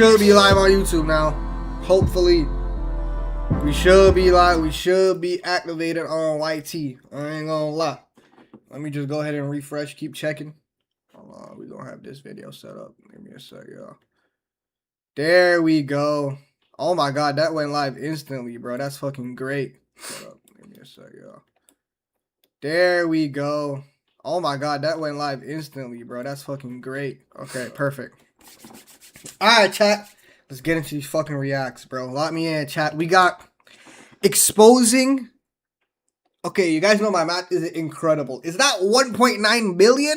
should be live on YouTube now. Hopefully. We should be live. We should be activated on YT. I ain't gonna lie. Let me just go ahead and refresh. Keep checking. Hold on. We're gonna have this video set up. Give me a sec, y'all. There we go. Oh my god, that went live instantly, bro. That's fucking great. Shut up. Give me a sec, y'all. There we go. Oh my god, that went live instantly, bro. That's fucking great. Okay, perfect. Alright, chat. Let's get into these fucking reacts, bro. Lock me in, chat. We got exposing. Okay, you guys know my math is incredible. Is that 1.9 billion?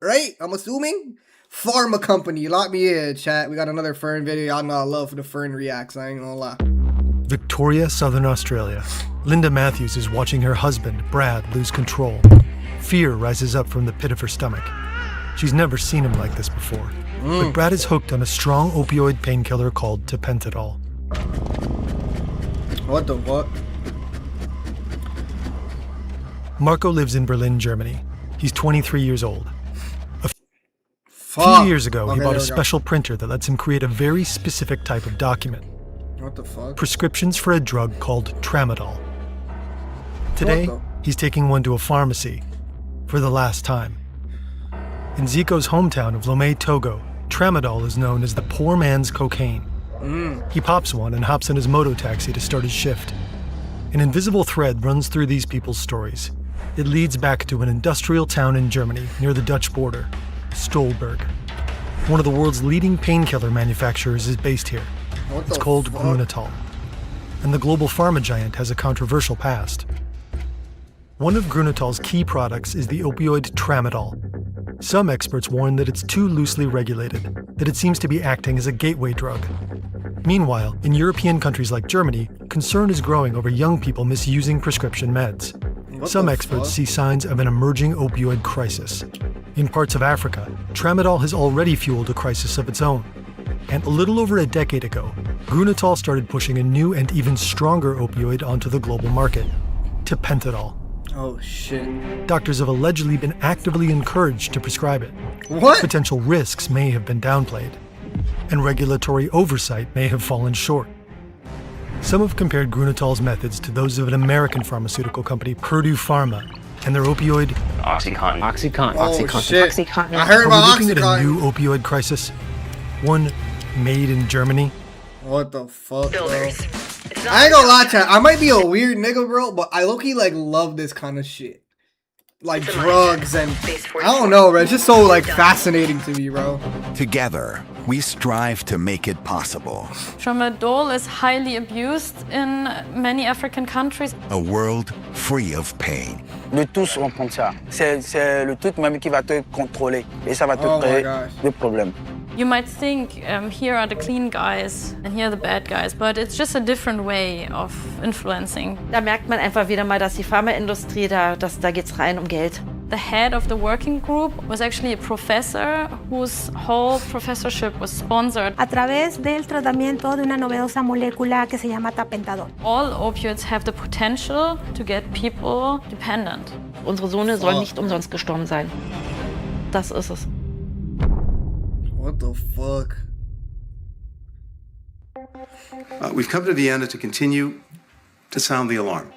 Right? I'm assuming. Pharma company. Lock me in, chat. We got another Fern video. Y'all know I love for the Fern reacts. I ain't gonna lie. Victoria, Southern Australia. Linda Matthews is watching her husband, Brad, lose control. Fear rises up from the pit of her stomach. She's never seen him like this before. But Brad is hooked on a strong opioid painkiller called tapentadol. What the fuck? Marco lives in Berlin, Germany. He's 23 years old. A few years ago, he bought a special printer that lets him create a very specific type of document. What the fuck? Prescriptions for a drug called tramadol. Today, he's taking one to a pharmacy for the last time. In Zico's hometown of Lomé, Togo, tramadol is known as the poor man's cocaine. He pops one and hops in his moto taxi to start his shift. An invisible thread runs through these people's stories. It leads back to an industrial town in Germany near the Dutch border, Stolberg. One of the world's leading painkiller manufacturers is based here. It's called Grunenthal. And the global pharma giant has a controversial past. One of Grunenthal's key products is the opioid tramadol. Some experts warn that it's too loosely regulated, that it seems to be acting as a gateway drug. Meanwhile, in European countries like Germany, concern is growing over young people misusing prescription meds. Some experts see signs of an emerging opioid crisis. In parts of Africa, tramadol has already fueled a crisis of its own. And a little over a decade ago, Grunenthal started pushing a new and even stronger opioid onto the global market, tapentadol. Oh shit. Doctors have allegedly been actively encouraged to prescribe it. What? Potential risks may have been downplayed, and regulatory oversight may have fallen short. Some have compared Grunenthal's methods to those of an American pharmaceutical company, Purdue Pharma, and their opioid OxyContin. Oh shit. OxyContin. I heard Are we about looking at a OxyContin. new opioid crisis? One made in Germany? What the fuck, bro? Builders. I ain't gonna lie, chat. I might be a weird nigga, bro, but I low-key like love this kind of shit. Like drugs and I don't know, bro. It's just so like fascinating to me, bro. Together, we strive to make it possible. Tramadol is highly abused in many African countries. A world free of pain. De tous vont prendre ça. C'est le truc même qui va te contrôler. Et ça va te Oh my créer gosh. des problèmes. You might think here are the clean guys and here are the bad guys, but it's just a different way of influencing. Da merkt man einfach wieder mal, dass die Pharmaindustrie, da geht's rein um Geld. The head of the working group was actually a professor whose whole professorship was sponsored. A través del tratamiento de una novedosa molécula que se llama tapentadol. All opioids have the potential to get people dependent. Unsere Söhne sollen nicht umsonst gestorben sein. Das ist es. What the fuck? We've come to Vienna to continue to sound the alarm.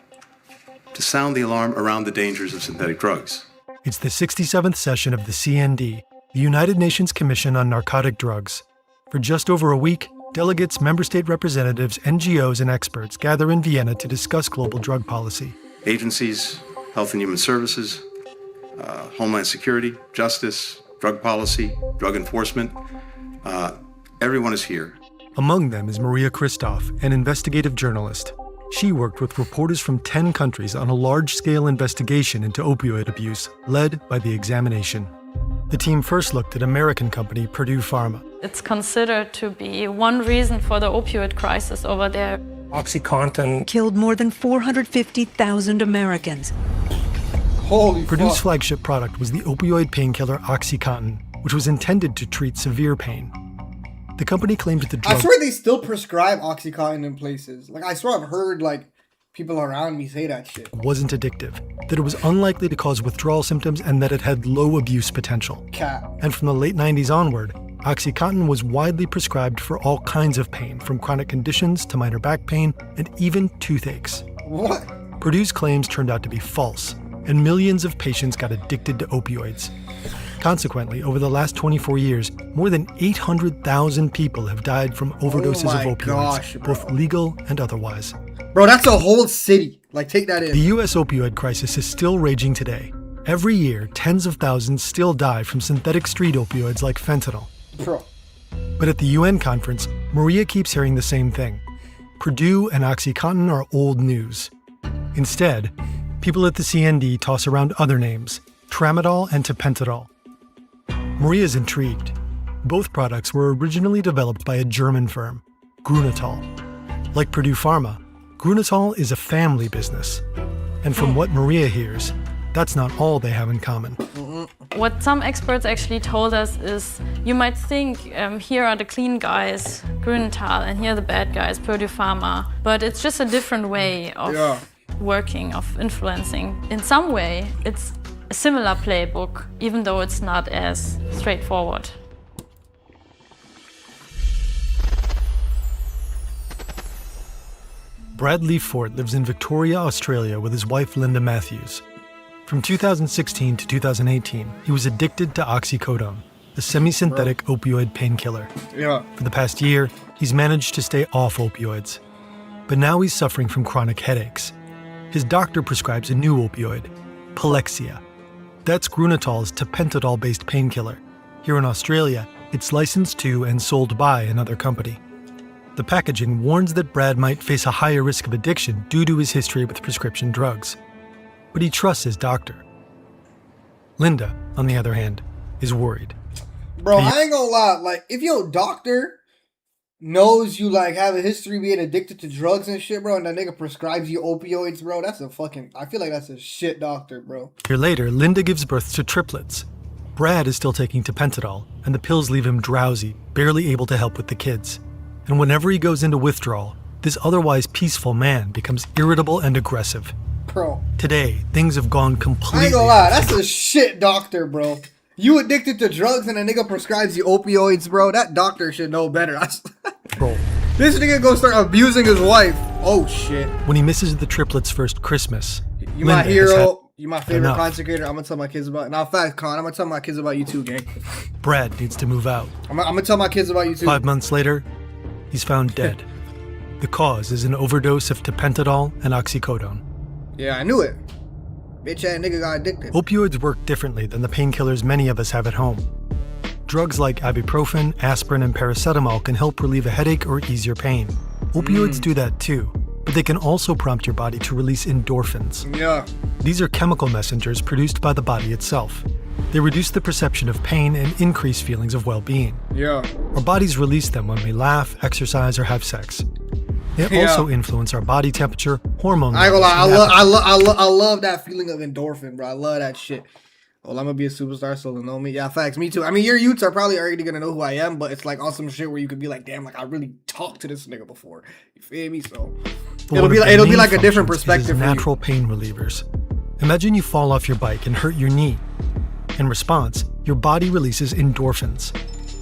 To sound the alarm around the dangers of synthetic drugs. It's the 67th session of the CND, the United Nations Commission on Narcotic Drugs. For just over a week, delegates, member state representatives, NGOs, and experts gather in Vienna to discuss global drug policy. Agencies, Health and Human Services, Homeland Security, Justice, drug policy, drug enforcement. Everyone is here. Among them is Maria Christoph, an investigative journalist. She worked with reporters from 10 countries on a large-scale investigation into opioid abuse, led by the Examination. The team first looked at American company Purdue Pharma. It's considered to be one reason for the opioid crisis over there. OxyContin killed more than 450,000 Americans. Holy Purdue's fuck. flagship product was the opioid painkiller OxyContin, which was intended to treat severe pain. The company claimed the drug... I swear they still prescribe OxyContin in places. Like, I swear I've heard, like, people around me say that shit. ...wasn't addictive, that it was unlikely to cause withdrawal symptoms, and that it had low abuse potential. Cat. And from the late 90s onward, OxyContin was widely prescribed for all kinds of pain, from chronic conditions to minor back pain and even toothaches. What? Purdue's claims turned out to be false, and millions of patients got addicted to opioids. Consequently, over the last 24 years, more than 800,000 people have died from overdoses of opioids, gosh, bro. both legal and otherwise. Bro, that's a whole city. Like, take that in. The U.S. opioid crisis is still raging today. Every year, tens of thousands still die from synthetic street opioids like fentanyl. Bro. But at the UN conference, Maria keeps hearing the same thing. Purdue and OxyContin are old news. Instead, people at the CND toss around other names, tramadol and tapentadol. Maria's intrigued. Both products were originally developed by a German firm, Grunenthal. Like Purdue Pharma, Grunenthal is a family business. And from what Maria hears, that's not all they have in common. What some experts actually told us is, you might think here are the clean guys, Grunenthal, and here are the bad guys, Purdue Pharma. But it's just a different way of working, of influencing. In some way, it's a similar playbook, even though it's not as straightforward. Brad Leaf-Fort lives in Victoria, Australia with his wife Linda Matthews. From 2016 to 2018, he was addicted to oxycodone, a semi-synthetic opioid painkiller. Yeah. For the past year, he's managed to stay off opioids. But now he's suffering from chronic headaches. His doctor prescribes a new opioid, Palexia. That's Grunenthal's tapentadol-based painkiller. Here in Australia, it's licensed to and sold by another company. The packaging warns that Brad might face a higher risk of addiction due to his history with prescription drugs. But he trusts his doctor. Linda, on the other hand, is worried. Bro, I ain't gonna lie. Like, if your doctor knows you, like, have a history being addicted to drugs and shit, bro, and that nigga prescribes you opioids, bro, that's a fucking... I feel like that's a shit doctor, bro. A year later, Linda gives birth to triplets. Brad is still taking tapentadol, and the pills leave him drowsy, barely able to help with the kids. And whenever he goes into withdrawal, this otherwise peaceful man becomes irritable and aggressive. Bro. Today, things have gone completely... I ain't gonna lie, that's a shit doctor, bro. You addicted to drugs and a nigga prescribes you opioids, bro. That doctor should know better. Bro. This nigga gonna start abusing his wife. Oh, shit. When he misses the triplets' first Christmas, You my Linda has hero. You my favorite enough. content creator. I'm gonna tell my kids about... Now, fact, Con, I'm gonna tell my kids about you too, gang. Brad needs to move out. I'm gonna tell my kids about you too. 5 months later, he's found dead. The cause is an overdose of tapentadol and oxycodone. Yeah, I knew it. Bitch ass nigga got addicted. Opioids work differently than the painkillers many of us have at home. Drugs like ibuprofen, aspirin, and paracetamol can help relieve a headache or ease your pain. Opioids do that too, but they can also prompt your body to release endorphins. Yeah. These are chemical messengers produced by the body itself. They reduce the perception of pain and increase feelings of well-being. Yeah. Our bodies release them when we laugh, exercise, or have sex. They also influence our body temperature, hormone I ain't levels, gonna lie, and appetite. I love that feeling of endorphin, bro. I love that shit. Well, I'm gonna be a superstar, so they'll know me. Yeah, facts. Me too. I mean, your youths are probably already gonna know who I am, but it's like awesome shit where you could be like, damn, like I really talked to this nigga before. You feel me? So But it'll one be of like the it'll be main like a different functions is perspective for you. natural pain relievers. Imagine you fall off your bike and hurt your knee. In response, your body releases endorphins.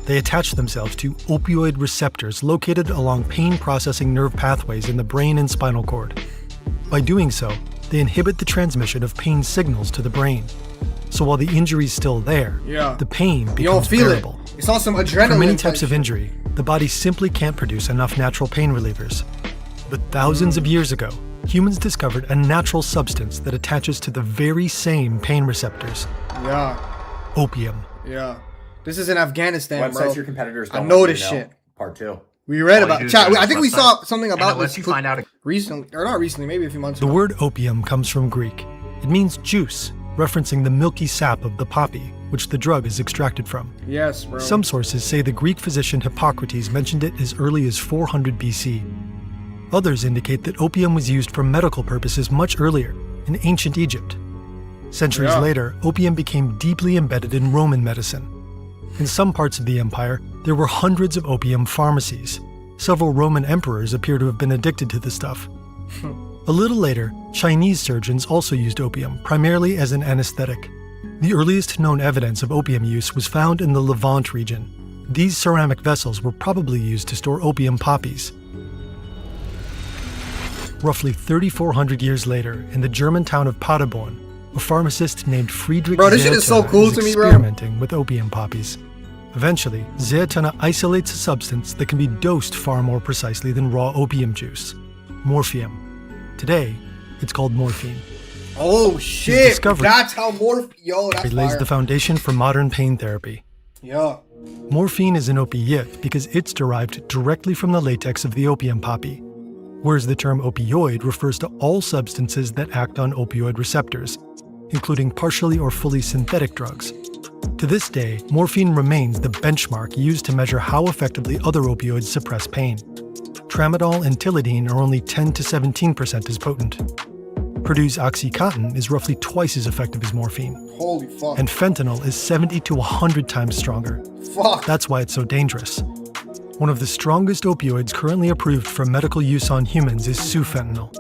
They attach themselves to opioid receptors located along pain-processing nerve pathways in the brain and spinal cord. By doing so, they inhibit the transmission of pain signals to the brain. So while the injury's still there, the pain You don't becomes feel bearable. it. It's on some adrenaline. For many type types of shit. injury, the body simply can't produce enough natural pain relievers. But thousands of years ago, humans discovered a natural substance that attaches to the very same pain receptors. Yeah. Opium. Yeah. This is in Afghanistan, Websites bro. your competitors I don't know want you this to know. shit. Part 2. We read All you about do is chat. go to I think we this saw website, something and about it lets this you find out. recently, or not recently, maybe a few months The ago. word opium comes from Greek. It means juice, referencing the milky sap of the poppy, which the drug is extracted from. Yes, bro. Some sources say the Greek physician Hippocrates mentioned it as early as 400 BC. Others indicate that opium was used for medical purposes much earlier, in ancient Egypt. Centuries later, opium became deeply embedded in Roman medicine. In some parts of the empire, there were hundreds of opium pharmacies. Several Roman emperors appear to have been addicted to the stuff. A little later, Chinese surgeons also used opium, primarily as an anesthetic. The earliest known evidence of opium use was found in the Levant region. These ceramic vessels were probably used to store opium poppies. Roughly 3,400 years later, in the German town of Paderborn, a pharmacist named Friedrich Bro, this shit is so Zehetner cool is to me, bro. experimenting with opium poppies. Eventually, Zehetner isolates a substance that can be dosed far more precisely than raw opium juice, morphium. Today, it's called morphine. Oh shit! discovery- That's how Yo, that's It lays fire. the foundation for modern pain therapy. Yeah. Morphine is an opiate because it's derived directly from the latex of the opium poppy, whereas the term opioid refers to all substances that act on opioid receptors, including partially or fully synthetic drugs. To this day, morphine remains the benchmark used to measure how effectively other opioids suppress pain. Tramadol and Tilidine are only 10 to 17% as potent. Purdue's OxyContin is roughly twice as effective as morphine, Holy fuck. and fentanyl is 70 to 100 times stronger. Fuck. That's why it's so dangerous. One of the strongest opioids currently approved for medical use on humans is sufentanil.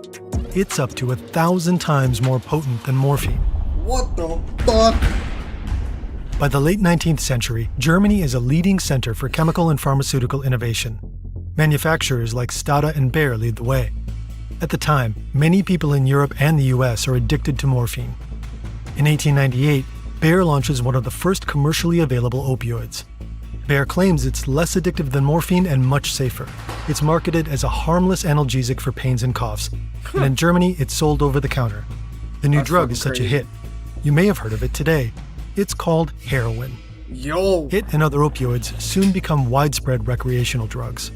It's up to 1,000 times more potent than morphine. What the fuck? By the late 19th century, Germany is a leading center for chemical and pharmaceutical innovation. Manufacturers like Stada and Bayer lead the way. At the time, many people in Europe and the US are addicted to morphine. In 1898, Bayer launches one of the first commercially available opioids. Bayer claims it's less addictive than morphine and much safer. It's marketed as a harmless analgesic for pains and coughs, and in Germany, it's sold over the counter. The new That's drug fucking is such crazy. a hit. You may have heard of it today. It's called heroin. Yo. It and other opioids soon become widespread recreational drugs.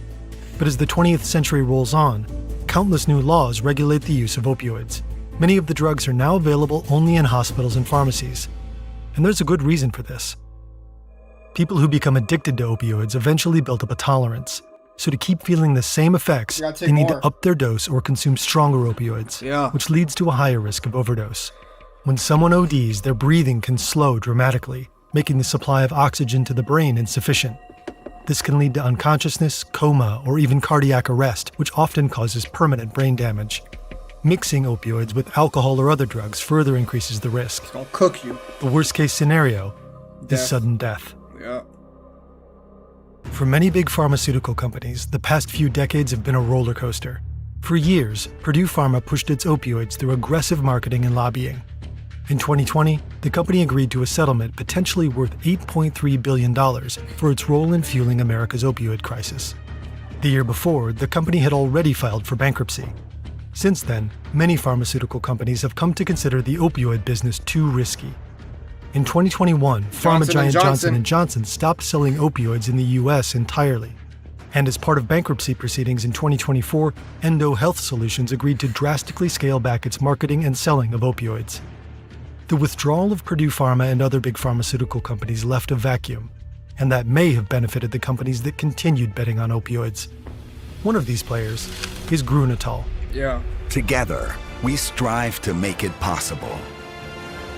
But as the 20th century rolls on, countless new laws regulate the use of opioids. Many of the drugs are now available only in hospitals and pharmacies. And there's a good reason for this. People who become addicted to opioids eventually build up a tolerance. So to keep feeling the same effects, You gotta take they need more. to up their dose or consume stronger opioids, Yeah. which leads to a higher risk of overdose. When someone ODs, their breathing can slow dramatically, making the supply of oxygen to the brain insufficient. This can lead to unconsciousness, coma, or even cardiac arrest, which often causes permanent brain damage. Mixing opioids with alcohol or other drugs further increases the risk. It's gonna cook you. The worst case scenario Death. is sudden death. Yeah. For many big pharmaceutical companies, the past few decades have been a roller coaster. For years, Purdue Pharma pushed its opioids through aggressive marketing and lobbying. In 2020, the company agreed to a settlement potentially worth $8.3 billion for its role in fueling America's opioid crisis. The year before, the company had already filed for bankruptcy. Since then, many pharmaceutical companies have come to consider the opioid business too risky. In 2021, pharma Johnson & giant Johnson. Johnson & Johnson stopped selling opioids in the US entirely. And as part of bankruptcy proceedings in 2024, Endo Health Solutions agreed to drastically scale back its marketing and selling of opioids. The withdrawal of Purdue Pharma and other big pharmaceutical companies left a vacuum, and that may have benefited the companies that continued betting on opioids. One of these players is Grunenthal. Yeah. Together, we strive to make it possible.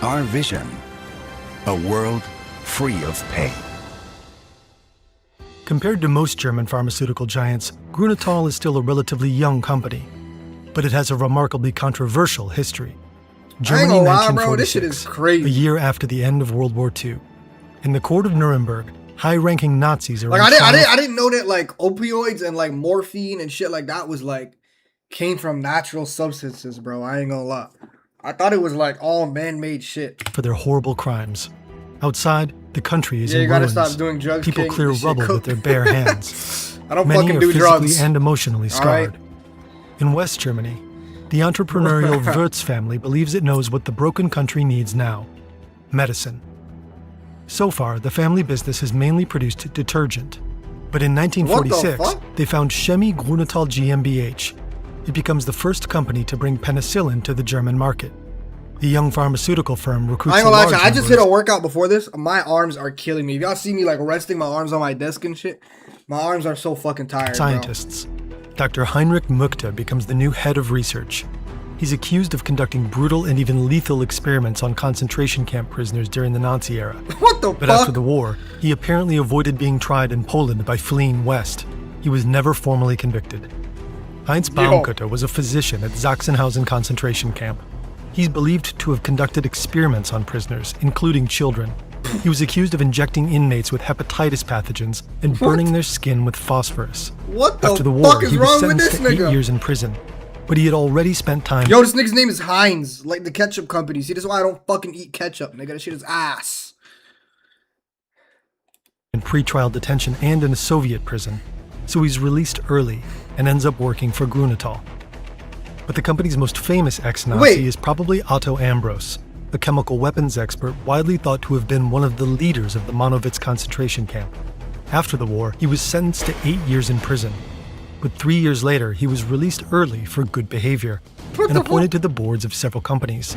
Our vision, a world free of pain. Compared to most German pharmaceutical giants, Grunenthal is still a relatively young company, but it has a remarkably controversial history. Germany, gonna lie, bro, this shit 1946, is crazy. a year after the end of World War II. In the court of Nuremberg, high-ranking Nazis are Like in I trial- didn't know that like opioids and like morphine and shit like that was like came from natural substances, bro. I ain't gonna lie. I thought it was like all man-made shit. for their horrible crimes. Outside, the country is Yeah, in you gotta ruins. stop doing drugs, People King. clear This shit rubble with cooked. their bare hands. I don't Many fucking are do physically drugs. and emotionally All right. scarred. In West Germany, the entrepreneurial Wirtz family believes it knows what the broken country needs now: medicine. So far, the family business has mainly produced detergent. But in 1946, fuck? they found Chemie Grunenthal GmbH. It becomes the first company to bring penicillin to the German market. The young pharmaceutical firm recruits I ain't gonna a lie to large you, I just number hit of a workout before this. My arms are killing me. If y'all see me like resting my arms on my desk and shit, my arms are so fucking tired. scientists. Dr. Heinrich Möchte becomes the new head of research. He's accused of conducting brutal and even lethal experiments on concentration camp prisoners during the Nazi era. Bro. What the But fuck? after the war, he apparently avoided being tried in Poland by fleeing west. He was never formally convicted. Heinz Baumkutter was a physician at Sachsenhausen concentration camp. He's believed to have conducted experiments on prisoners, including children. He was accused of injecting inmates with hepatitis pathogens and burning their skin with phosphorus. What the After the fuck war, is he was wrong with sentenced this to 8 nigga? years in prison, but he had already spent time Yo, this nigga's name is Heinz, like the ketchup company. See, this is why I don't fucking eat ketchup, nigga. That shit is ass. in pretrial detention and in a Soviet prison, so he's released early and ends up working for Grunital. But the company's most famous ex-Nazi Wait. is probably Otto Ambros, a chemical weapons expert widely thought to have been one of the leaders of the Monowitz concentration camp. After the war, he was sentenced to 8 years in prison. But 3 years later, he was released early for good behavior and appointed to the boards of several companies.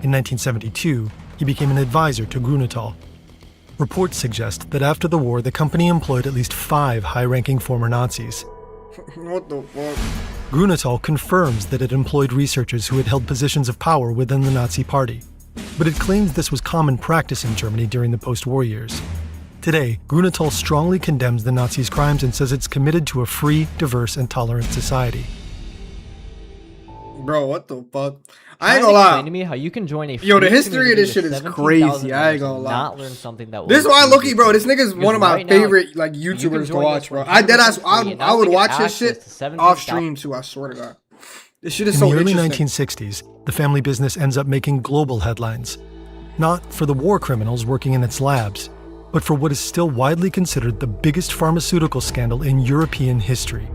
In 1972, he became an advisor to Grunital. Reports suggest that after the war, the company employed at least 5 high-ranking former Nazis. What the fuck? Grunital confirms that it employed researchers who had held positions of power within the Nazi Party, but it claims this was common practice in Germany during the post-war years. Today, Grunital strongly condemns the Nazis' crimes and says it's committed to a free, diverse, and tolerant society. Bro, what the fuck? I ain't gonna lie. Explain to me how you can join a Yo, the free history of this shit community is with crazy. 17,000 I ain't gonna members lie. and not learn something that This is will why improve Loki, bro. This nigga's Because one of my right now, favorite like you can YouTubers to join watch, this bro. for I dead ass. 100% free, and I now would they watch get his shit access to 17,000 off stream too. I swear to God. This shit is In so the early interesting. 1960s, the family business ends up making global headlines. Not for the war criminals working in its labs, but for what is still widely considered the biggest pharmaceutical scandal in European history.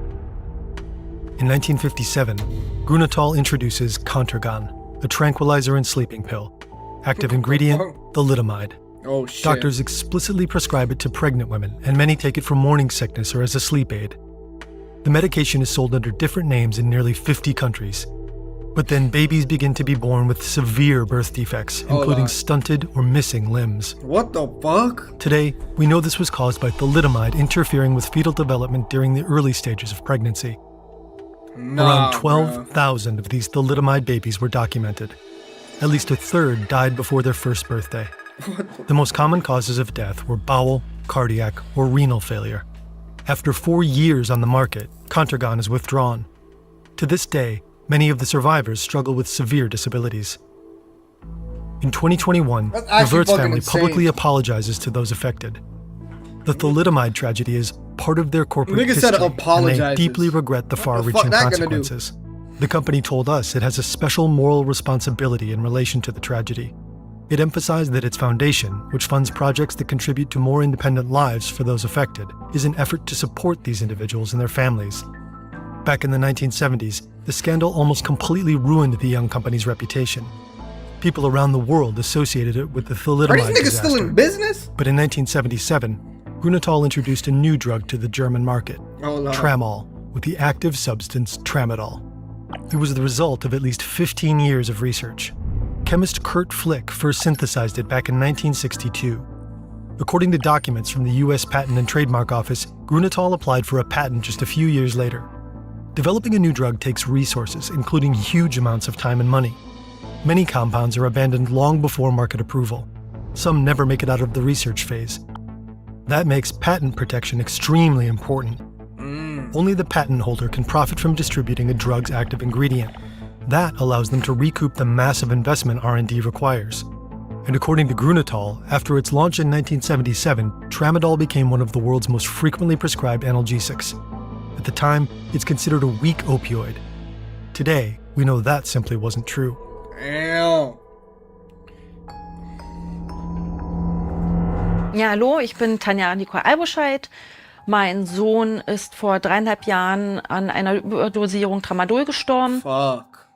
In 1957, Grunital introduces Contergan, a tranquilizer and sleeping pill. Active ingredient, thalidomide. Oh shit. Doctors explicitly prescribe it to pregnant women, and many take it for morning sickness or as a sleep aid. The medication is sold under different names in nearly 50 countries. But then babies begin to be born with severe birth defects, including stunted or missing limbs. What the fuck? Today, we know this was caused by thalidomide interfering with fetal development during the early stages of pregnancy. Around 12,000 of these thalidomide babies were documented. At least a third died before their first birthday. The most common causes of death were bowel, cardiac, or renal failure. After 4 years on the market, Contergan is withdrawn. To this day, many of the survivors struggle with severe disabilities. In 2021, That's the actually Wirtz fucking family insane. publicly apologizes to those affected. The thalidomide tragedy is part of their corporate Nigga history, said and they apologizes. deeply regret the What the far-reaching fuck that gonna do? consequences. The company told us it has a special moral responsibility in relation to the tragedy. It emphasized that its foundation, which funds projects that contribute to more independent lives for those affected, is an effort to support these individuals and their families. Back in the 1970s, the scandal almost completely ruined the young company's reputation. People around the world associated it with the Are thalidomide these niggas disaster. still in business? But in 1977, Grunital introduced a new drug to the German market, Oh no. Tramol, with the active substance tramadol. It was the result of at least 15 years of research. Chemist Kurt Flick first synthesized it back in 1962. According to documents from the U.S. Patent and Trademark Office, Grunital applied for a patent just a few years later. Developing a new drug takes resources, including huge amounts of time and money. Many compounds are abandoned long before market approval. Some never make it out of the research phase. That makes patent protection extremely important. Only the patent holder can profit from distributing a drug's active ingredient. That allows them to recoup the massive investment R&D requires. And according to Grunital, after its launch in 1977, tramadol became one of the world's most frequently prescribed analgesics. At the time, it's considered a weak opioid. Today, we know that simply wasn't true. Damn. Ja, hallo, ich bin Tanja Nicole Albuscheid. Mein Sohn ist vor 3,5 Jahren an einer Überdosierung Tramadol gestorben. Fuck.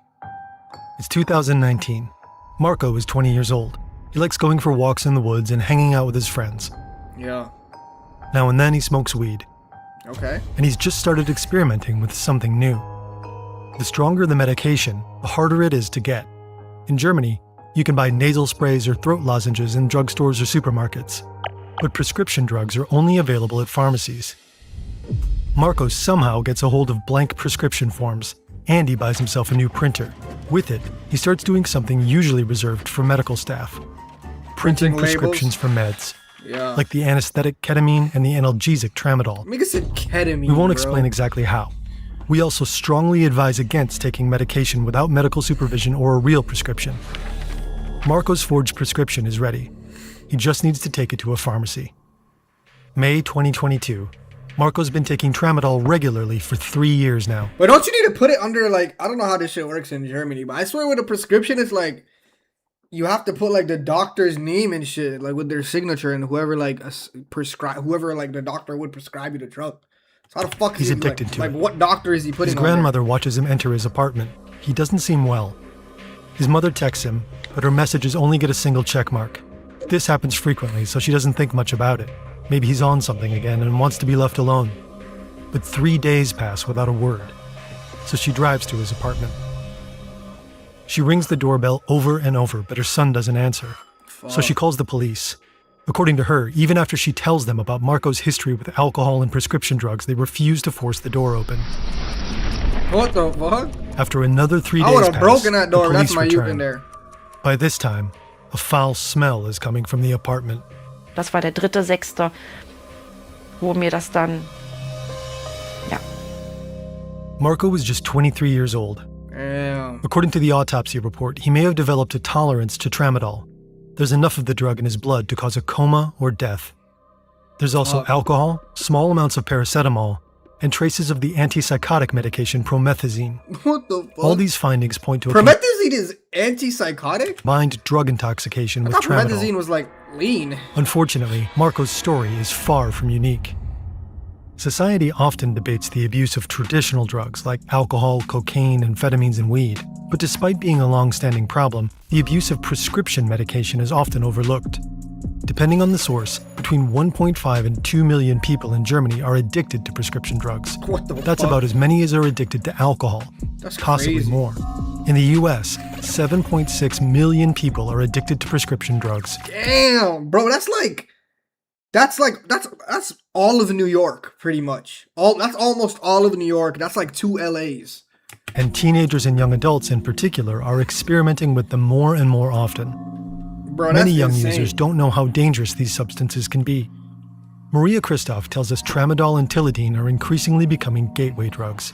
It's 2019. Marco is 20 years old. He likes going for walks in the woods and hanging out with his friends. Yeah. Now and then he smokes weed, Okay. and he's just started experimenting with something new. The stronger the medication, the harder it is to get. In Germany, you can buy nasal sprays or throat lozenges in drugstores or supermarkets, but prescription drugs are only available at pharmacies. Marco somehow gets a hold of blank prescription forms, and he buys himself a new printer. With it, he starts doing something usually reserved for medical staff: printing Printing prescriptions for meds, Yeah. like the anesthetic ketamine and the analgesic tramadol. Nigga said ketamine. We won't bro. explain exactly how. We also strongly advise against taking medication without medical supervision or a real prescription. Marco's forged prescription is ready. He just needs to take it to a pharmacy. May 2022. Marco's been taking tramadol regularly for 3 years now. But don't you need to put it under, like, I don't know how this shit works in Germany, but I swear with a prescription, it's like, you have to put, like, the doctor's name and shit, like, with their signature and whoever, like, whoever, like, the doctor would prescribe you the drug. So how the fuck He's is he, addicted to it. like, what doctor is he putting His on there? grandmother watches him enter his apartment. He doesn't seem well. His mother texts him, but her messages only get a single check mark. This happens frequently, so she doesn't think much about it. Maybe he's on something again and wants to be left alone. But 3 days pass without a word, so she drives to his apartment. She rings the doorbell over and over, but her son doesn't answer. So she calls the police. According to her, even after she tells them about Marco's history with alcohol and prescription drugs, they refuse to force the door open. What the fuck? After another 3 days I would have pass, broken that door. the That's police my youth return. in there. By this time, a foul smell is coming from the apartment. Das war der 3.6., wo mir das dann, ja. Marco was just 23 years old. Damn. According to the autopsy report, he may have developed a tolerance to tramadol. There's enough of the drug in his blood to cause a coma or death. There's also alcohol, small amounts of paracetamol, and traces of the antipsychotic medication promethazine. What the fuck? All these findings point to a Promethazine is antipsychotic? combined drug intoxication I with thought tramadol. promethazine was like lean. Unfortunately, Marco's story is far from unique. Society often debates the abuse of traditional drugs like alcohol, cocaine, amphetamines, and weed. But despite being a long-standing problem, the abuse of prescription medication is often overlooked. Depending on the source, between 1.5 and 2 million people in Germany are addicted to prescription drugs. What the That's fuck? about as many as are addicted to alcohol, That's possibly crazy. more. In the US, 7.6 million people are addicted to prescription drugs. Damn, bro, that's all of New York, pretty much. That's almost all of New York. That's like 2 LAs. And teenagers and young adults in particular are experimenting with them more and more often. Bro, that's Many young insane. users don't know how dangerous these substances can be. Maria Christoph tells us tramadol and tilidine are increasingly becoming gateway drugs.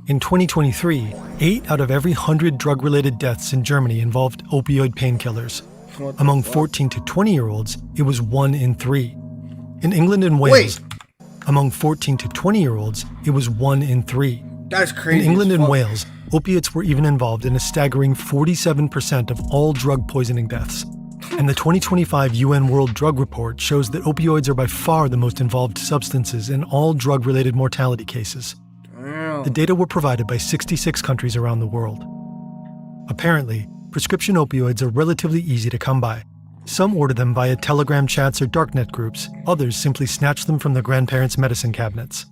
In 2023, 8 out of every 100 drug-related deaths in Germany involved opioid painkillers. What the Among fuck? 14 to 20-year-olds, it was 1 in 3. In England and Wales, among 14 to 20-year-olds, it was 1 in 3. That's crazy. In England as and fuck. Wales, opiates were even involved in a staggering 47% of all drug poisoning deaths. And the 2025 UN World Drug Report shows that opioids are by far the most involved substances in all drug-related mortality cases. Damn. The data were provided by 66 countries around the world. Apparently, prescription opioids are relatively easy to come by. Some order them via Telegram chats or darknet groups. Others simply snatch them from their grandparents' medicine cabinets.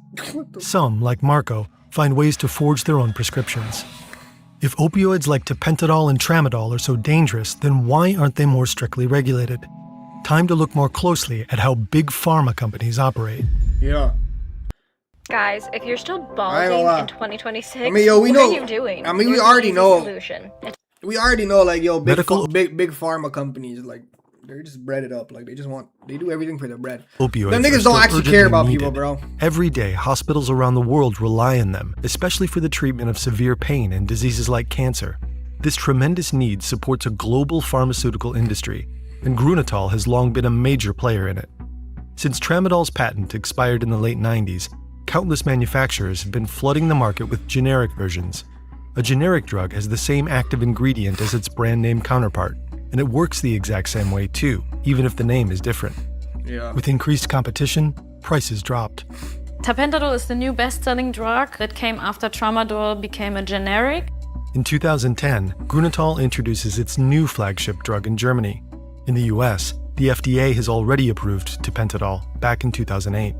Some, like Marco, find ways to forge their own prescriptions. If opioids like tapentadol and tramadol are so dangerous, then why aren't they more strictly regulated? Time to look more closely at how big pharma companies operate. Yeah. Guys, if you're still I ain't balding gonna lie. in 2026, I mean, yo, we what know. are you doing? I mean, we There's an already easy know. Solution. We already know, like, yo, big Medical- big pharma companies, like, they're just bread it up. Like, they do everything for the bread. Opioids Them are niggas still don't actually urgently care about needed. people, bro. Every day, hospitals around the world rely on them, especially for the treatment of severe pain and diseases like cancer. This tremendous need supports a global pharmaceutical industry, and Grunenthal has long been a major player in it. Since tramadol's patent expired in the late 90s, countless manufacturers have been flooding the market with generic versions. A generic drug has the same active ingredient as its brand name counterpart, and it works the exact same way too, even if the name is different. Yeah. With increased competition, prices dropped. Tapentadol is the new best-selling drug that came after tramadol became a generic. In 2010, Grunenthal introduces its new flagship drug in Germany. In the US, the FDA has already approved tapentadol back in 2008.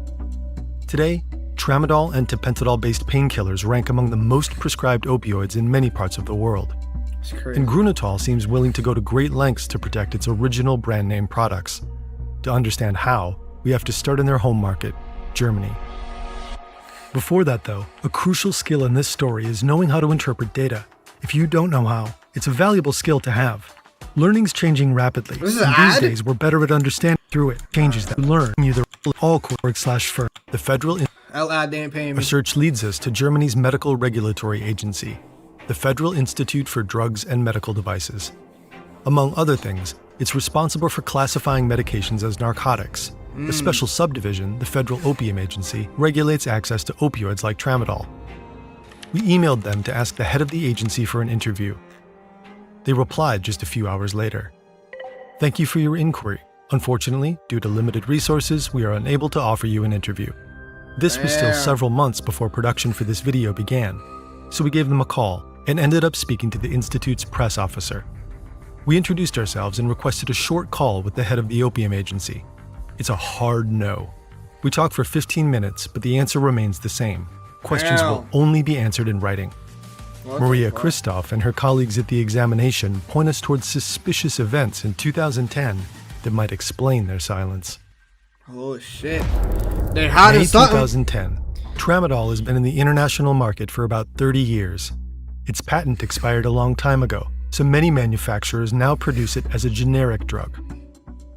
Today, tramadol and tapentadol-based painkillers rank among the most prescribed opioids in many parts of the world. It's crazy. And Grunenthal seems willing to go to great lengths to protect its original brand name products. To understand how, we have to start in their home market, Germany. Before that, though, a crucial skill in this story is knowing how to interpret data. If you don't know how, it's a valuable skill to have. Learning's changing rapidly. This is and an these ad? days, we're better at understanding through it. Changes that learn you the all /firm. The Federal LAD didn't pay me. Research leads us to Germany's medical regulatory agency, the Federal Institute for Drugs and Medical Devices. Among other things, It's responsible for classifying medications as narcotics. A special subdivision, the Federal Opium Agency, regulates access to opioids like tramadol. We emailed them to ask the head of the agency for an interview. They replied just a few hours later. Thank you for your inquiry. Unfortunately, due to limited resources, we are unable to offer you an interview. This was still several months before production for this video began, so we gave them a call and ended up speaking to the Institute's press officer. We introduced ourselves and requested a short call with the head of the Opium Agency. It's a hard no. We talked for 15 minutes, but the answer remains the same. Questions will only be answered in writing. Maria Christoph and her colleagues at the examination point us towards suspicious events in 2010 that might explain their silence. Oh shit. They had May something. 2010. Tramadol has been in the international market for about 30 years. Its patent expired a long time ago, so many manufacturers now produce it as a generic drug.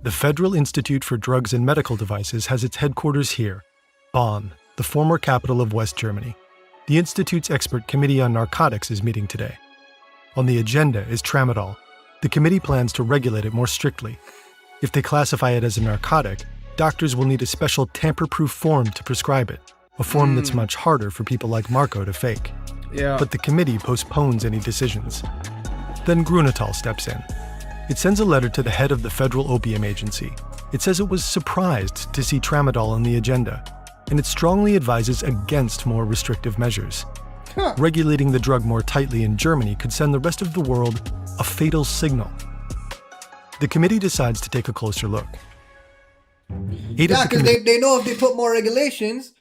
The Federal Institute for Drugs and Medical Devices has its headquarters here, Bonn, the former capital of West Germany. The Institute's expert committee on narcotics is meeting today. On the agenda is tramadol. The committee plans to regulate it more strictly. If they classify it as a narcotic, doctors will need a special tamper-proof form to prescribe it, a form that's much harder for people like Marco to fake. Yeah. But the committee postpones any decisions. Then Grunenthal steps in. It sends a letter to the head of the Federal Opium Agency. It says it was surprised to see tramadol on the agenda, and it strongly advises against more restrictive measures. Regulating the drug more tightly in Germany could send the rest of the world a fatal signal. The committee decides to take a closer look. Yeah, because they know if they put more regulations,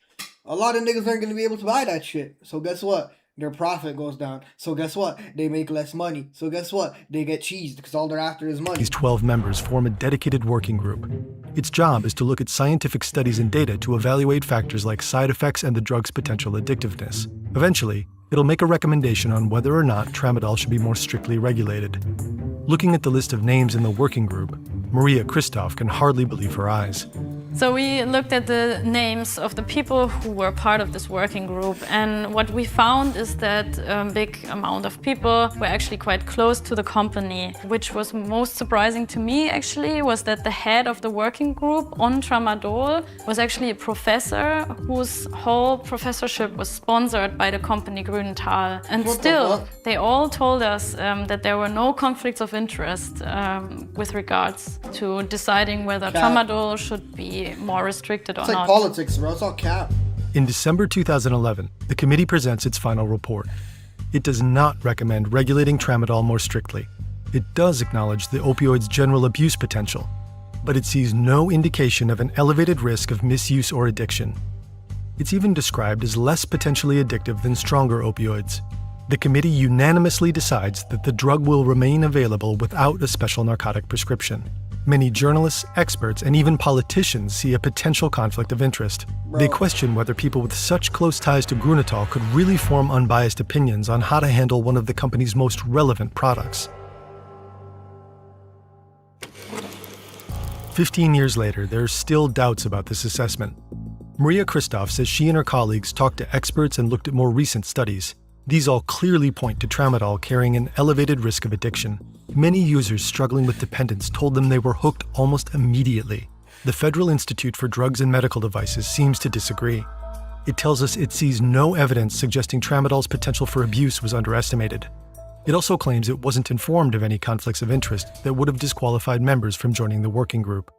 a lot of niggas aren't going to be able to buy that shit. So guess what? Their profit goes down. So guess what? They make less money. So guess what? They get cheesed because all they're after is money. These 12 members form a dedicated working group. Its job is to look at scientific studies and data to evaluate factors like side effects and the drug's potential addictiveness. Eventually, it'll make a recommendation on whether or not tramadol should be more strictly regulated. Looking at the list of names in the working group, Maria Christoph can hardly believe her eyes. So we looked at the names of the people who were part of this working group, and what we found is that a big amount of people were actually quite close to the company. Which was most surprising to me actually was that the head of the working group on tramadol was actually a professor whose whole professorship was sponsored by the company Grünenthal. And still, they all told us that there were no conflicts of interest with regards to deciding whether tramadol should be more restricted or not. It's like politics, bro. It's all cap. In December 2011, the committee presents its final report. It does not recommend regulating tramadol more strictly. It does acknowledge the opioid's general abuse potential, but it sees no indication of an elevated risk of misuse or addiction. It's even described as less potentially addictive than stronger opioids. The committee unanimously decides that the drug will remain available without a special narcotic prescription. Many journalists, experts, and even politicians see a potential conflict of interest. They question whether people with such close ties to Grünenthal could really form unbiased opinions on how to handle one of the company's most relevant products. 15 years later, there are still doubts about this assessment. Maria Christoph says she and her colleagues talked to experts and looked at more recent studies. These all clearly point to tramadol carrying an elevated risk of addiction. Many users struggling with dependence told them they were hooked almost immediately. The Federal Institute for Drugs and Medical Devices seems to disagree. It tells us it sees no evidence suggesting tramadol's potential for abuse was underestimated. It also claims it wasn't informed of any conflicts of interest that would have disqualified members from joining the working group.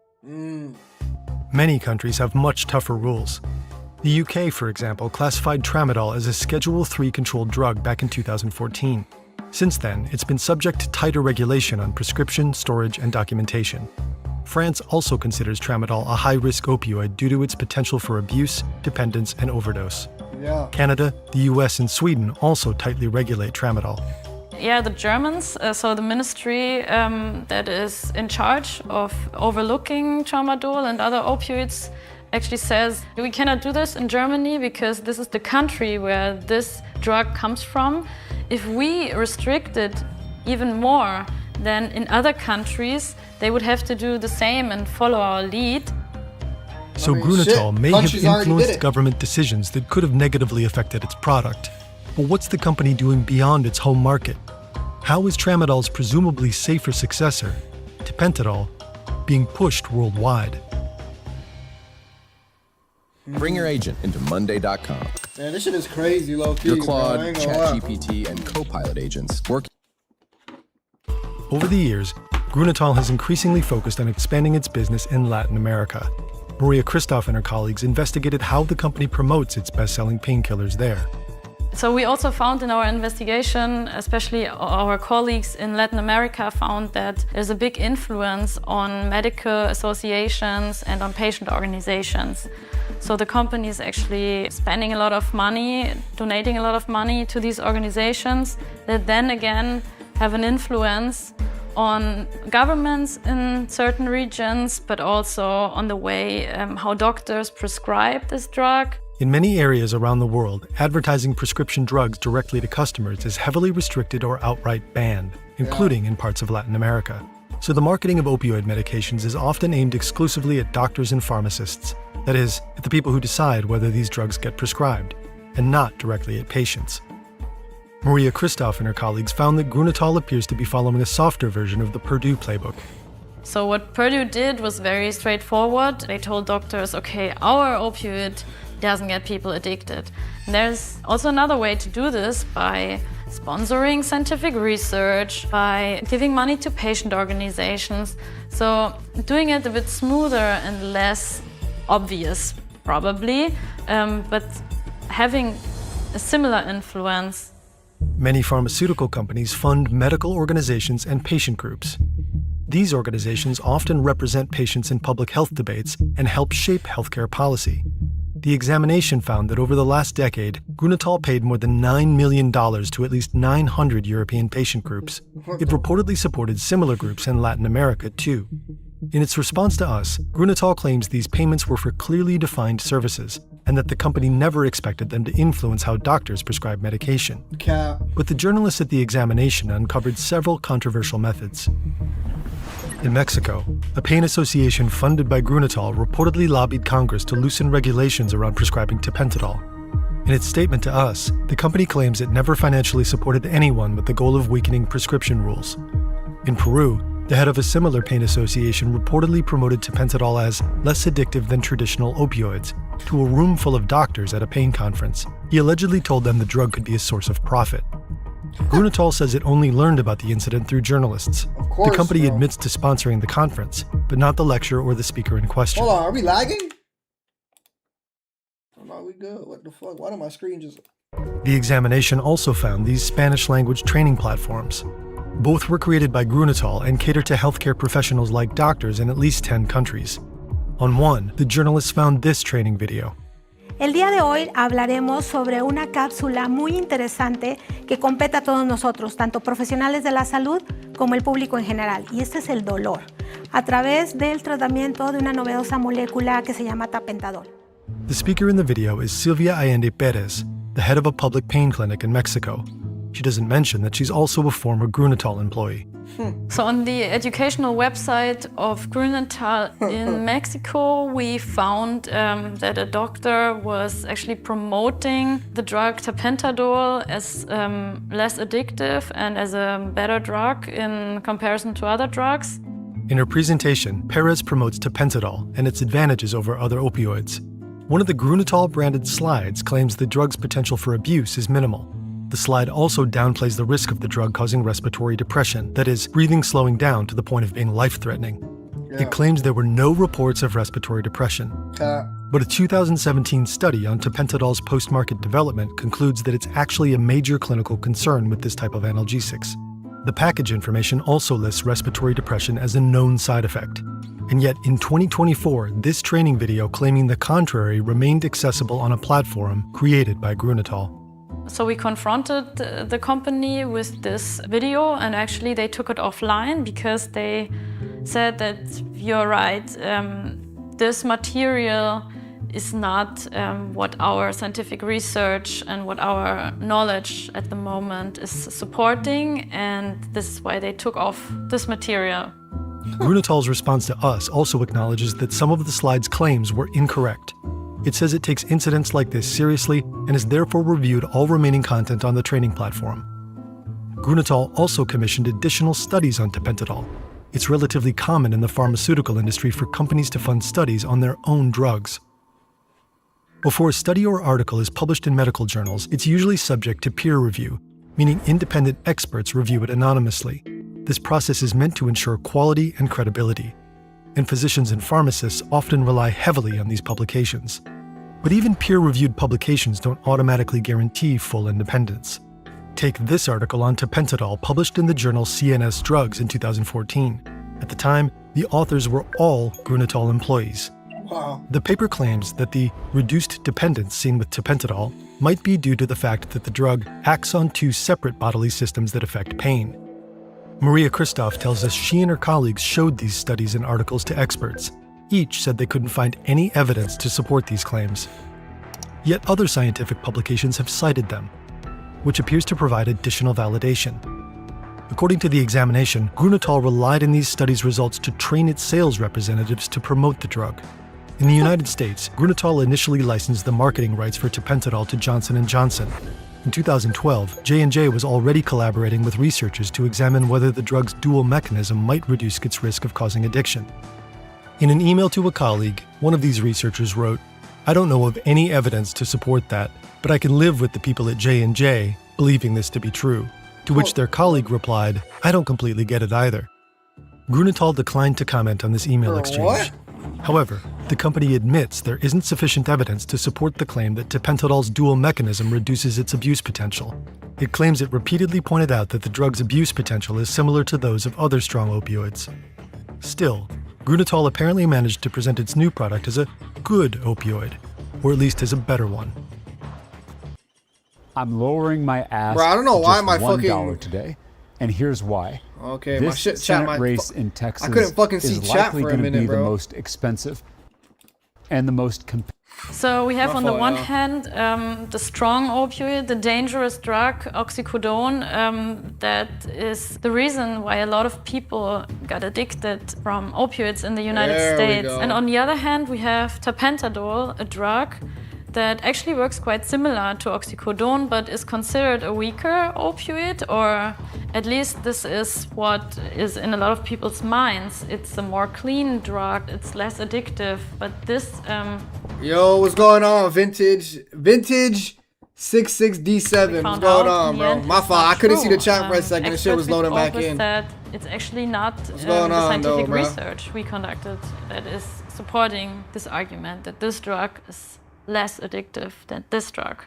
Many countries have much tougher rules. The UK, for example, classified tramadol as a Schedule III controlled drug back in 2014. Since then, it's been subject to tighter regulation on prescription, storage, and documentation. France also considers tramadol a high-risk opioid due to its potential for abuse, dependence, and overdose. Canada, the US, and Sweden also tightly regulate tramadol. Yeah, the Germans, so the ministry that is in charge of overlooking tramadol and other opioids, actually says we cannot do this in Germany because this is the country where this drug comes from. If we restrict it even more than in other countries, they would have to do the same and follow our lead. So Grünenthal may have influenced government decisions that could have negatively affected its product. But what's the company doing beyond its home market? How is tramadol's presumably safer successor tapentadol, being pushed worldwide. Bring your agent into Monday.com. Man, this shit is crazy, low-key. Your Claude, bro. I ain't gonna lie. ChatGPT, and Copilot agents work. Over the years, Grunenthal has increasingly focused on expanding its business in Latin America. Maria Christoph and her colleagues investigated how the company promotes its best-selling painkillers there. So we also found in our investigation, especially our colleagues in Latin America found that there's a big influence on medical associations and on patient organizations. So the company is actually spending a lot of money, donating a lot of money to these organizations that then again have an influence on governments in certain regions, but also on the way how doctors prescribe this drug. In many areas around the world, advertising prescription drugs directly to customers is heavily restricted or outright banned, including in parts of Latin America. So the marketing of opioid medications is often aimed exclusively at doctors and pharmacists, that is, at the people who decide whether these drugs get prescribed, and not directly at patients. Maria Christoph and her colleagues found that Grunenthal appears to be following a softer version of the Purdue playbook. So what Purdue did was very straightforward. They told doctors, okay, our opioid doesn't get people addicted. And there's also another way to do this by sponsoring scientific research, by giving money to patient organizations. So doing it a bit smoother and less obvious, probably, but having a similar influence. Many pharmaceutical companies fund medical organizations and patient groups. These organizations often represent patients in public health debates and help shape healthcare policy. The examination found that over the last decade, Grunenthal paid more than $9 million to at least 900 European patient groups. It reportedly supported similar groups in Latin America, too. In its response to us, Grunenthal claims these payments were for clearly defined services, and that the company never expected them to influence how doctors prescribe medication. But the journalists at the examination uncovered several controversial methods. In Mexico, a pain association funded by Grunenthal reportedly lobbied Congress to loosen regulations around prescribing tapentadol. In its statement to us, the company claims it never financially supported anyone with the goal of weakening prescription rules. In Peru, the head of a similar pain association reportedly promoted tapentadol as less addictive than traditional opioids to a room full of doctors at a pain conference. He allegedly told them the drug could be a source of profit. Grunenthal says it only learned about the incident through journalists. The company admits to sponsoring the conference, but not the lecture or the speaker in question. Hold on, are we lagging? Are we good? What the fuck? Why did my screen just... The examination also found these Spanish-language training platforms. Both were created by Grunenthal and cater to healthcare professionals like doctors in at least 10 countries. On one, the journalists found this training video. El día de hoy hablaremos sobre una cápsula muy interesante que compete a todos nosotros, tanto profesionales de la salud como el público en general, y este es el dolor, a través del tratamiento de una novedosa molécula que se llama tapentadol. The speaker in the video is Silvia Allende Perez, the head of a public pain clinic in Mexico. She doesn't mention that she's also a former Grunenthal employee. So on the educational website of Grunenthal in Mexico, we found that a doctor was actually promoting the drug tapentadol as less addictive and as a better drug in comparison to other drugs. In her presentation, Perez promotes tapentadol and its advantages over other opioids. One of the Grunenthal-branded slides claims the drug's potential for abuse is minimal. The slide also downplays the risk of the drug causing respiratory depression, that is, breathing slowing down to the point of being life-threatening. It claims there were no reports of respiratory depression. But a 2017 study on tapentadol's post-market development concludes that it's actually a major clinical concern with this type of analgesics. The package information also lists respiratory depression as a known side effect. And yet, in 2024, this training video claiming the contrary remained accessible on a platform created by Grunenthal. So we confronted the company with this video, and actually they took it offline because they said that you're right, this material is not what our scientific research and what our knowledge at the moment is supporting, and this is why they took off this material. Grunenthal's response to us also acknowledges that some of the slide's claims were incorrect. It says it takes incidents like this seriously and has therefore reviewed all remaining content on the training platform. Grunenthal also commissioned additional studies on tapentadol. it's relatively common in the pharmaceutical industry for companies to fund studies on their own drugs. Before a study or article is published in medical journals, it's usually subject to peer review, meaning independent experts review it anonymously. This process is meant to ensure quality and credibility, and physicians and pharmacists often rely heavily on these publications. But even peer-reviewed publications don't automatically guarantee full independence. Take this article on tapentadol published in the journal CNS Drugs in 2014. At the time, the authors were all Grunenthal employees. Wow. The paper claims that the reduced dependence seen with tapentadol might be due to the fact that the drug acts on two separate bodily systems that affect pain. Maria Christoph tells us she and her colleagues showed these studies and articles to experts. Each said they couldn't find any evidence to support these claims. Yet other scientific publications have cited them, which appears to provide additional validation. According to the examination, Grunenthal relied on these studies' results to train its sales representatives to promote the drug. In the United States, Grunenthal initially licensed the marketing rights for tapentadol to Johnson & Johnson. In 2012, J&J was already collaborating with researchers to examine whether the drug's dual mechanism might reduce its risk of causing addiction. In an email to a colleague, one of these researchers wrote, "I don't know of any evidence to support that, but I can live with the people at J&J believing this to be true." To which their colleague replied, "I don't completely get it either." Grunenthal declined to comment on this email exchange. What? However, the company admits there isn't sufficient evidence to support the claim that tapentadol's dual mechanism reduces its abuse potential. It claims it repeatedly pointed out that the drug's abuse potential is similar to those of other strong opioids. Still, Grunenthal apparently managed to present its new product as a good opioid, or at least as a better one. I'm lowering my ask Bro, I don't know to why just my $1 fucking- today, and here's why. Okay, my This shit chat Senate might race in Texas I couldn't fucking see is chat likely for a going to minute, be the bro. most expensive and the most competitive. So we have on the fault, one yeah. hand the strong opioid, the dangerous drug, oxycodone, that is the reason why a lot of people got addicted from opioids in the United There we States. go. And on the other hand, we have tapentadol, a drug that actually works quite similar to oxycodone, but is considered a weaker opioid, or at least this is what is in a lot of people's minds. It's a more clean drug, it's less addictive, but this Yo, what's going on? Vintage 66D7. What's found going out on, in the bro? end My it's fault. not I couldn't see the true. chat for a second. The shit was Experts loading back always in. said it's actually not going the on, scientific though, bro? research we conducted that is supporting this argument that this drug is less addictive than this drug.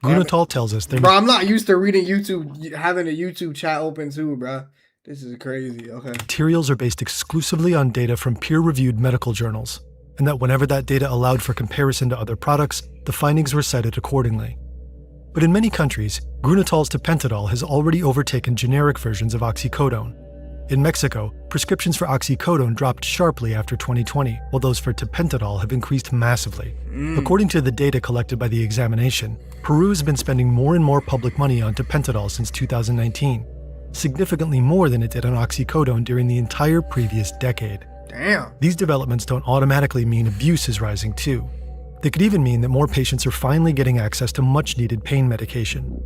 Grunenthal tells us they're Bro, I'm not used to reading YouTube, having a YouTube chat open too, bro. This is crazy. Okay. materials are based exclusively on data from peer-reviewed medical journals, and that whenever that data allowed for comparison to other products, the findings were cited accordingly. But in many countries, Grunenthal's tapentadol has already overtaken generic versions of oxycodone. In Mexico, prescriptions for oxycodone dropped sharply after 2020, while those for tapentadol have increased massively. According to the data collected by the examination, Peru has been spending more and more public money on tapentadol since 2019, significantly more than it did on oxycodone during the entire previous decade. Damn. These developments don't automatically mean abuse is rising too. They could even mean that more patients are finally getting access to much-needed pain medication.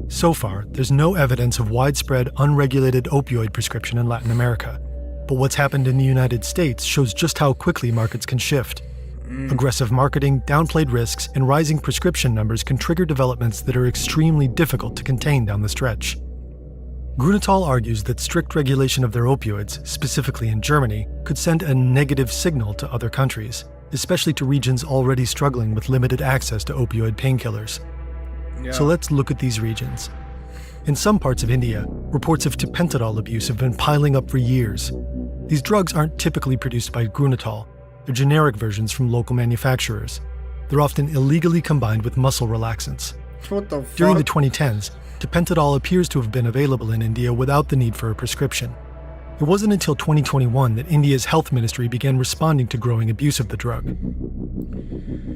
So far, there's no evidence of widespread, unregulated opioid prescription in Latin America. But what's happened in the United States shows just how quickly markets can shift. Aggressive marketing, downplayed risks, and rising prescription numbers can trigger developments that are extremely difficult to contain down the stretch. Grunenthal argues that strict regulation of their opioids, specifically in Germany, could send a negative signal to other countries, especially to regions already struggling with limited access to opioid painkillers. Yeah. So let's look at these regions. In some parts of India, reports of tapentadol abuse have been piling up for years. These drugs aren't typically produced by Grunenthal. They're generic versions from local manufacturers. They're often illegally combined with muscle relaxants. What the fuck? During the 2010s, tapentadol appears to have been available in India without the need for a prescription. It wasn't until 2021 that India's health ministry began responding to growing abuse of the drug.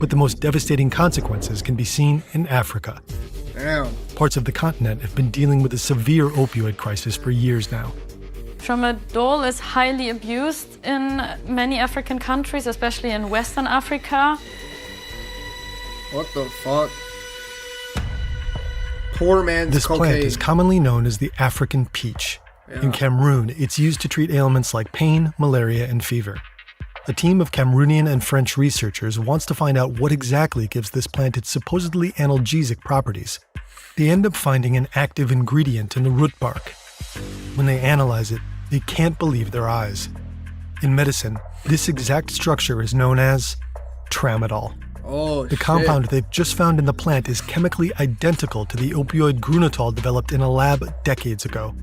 But the most devastating consequences can be seen in Africa. Damn. Parts of the continent have been dealing with a severe opioid crisis for years now. Tramadol is highly abused in many African countries, especially in Western Africa. What the fuck? Poor man's This cocaine. plant is commonly known as the African peach. In Cameroon, it's used to treat ailments like pain, malaria, and fever. A team of Cameroonian and French researchers wants to find out what exactly gives this plant its supposedly analgesic properties. They end up finding an active ingredient in the root bark. When they analyze it, they can't believe their eyes. In medicine, this exact structure is known as tramadol. Oh, the compound they've just found in the plant is chemically identical to the opioid Grunitol developed in a lab decades ago.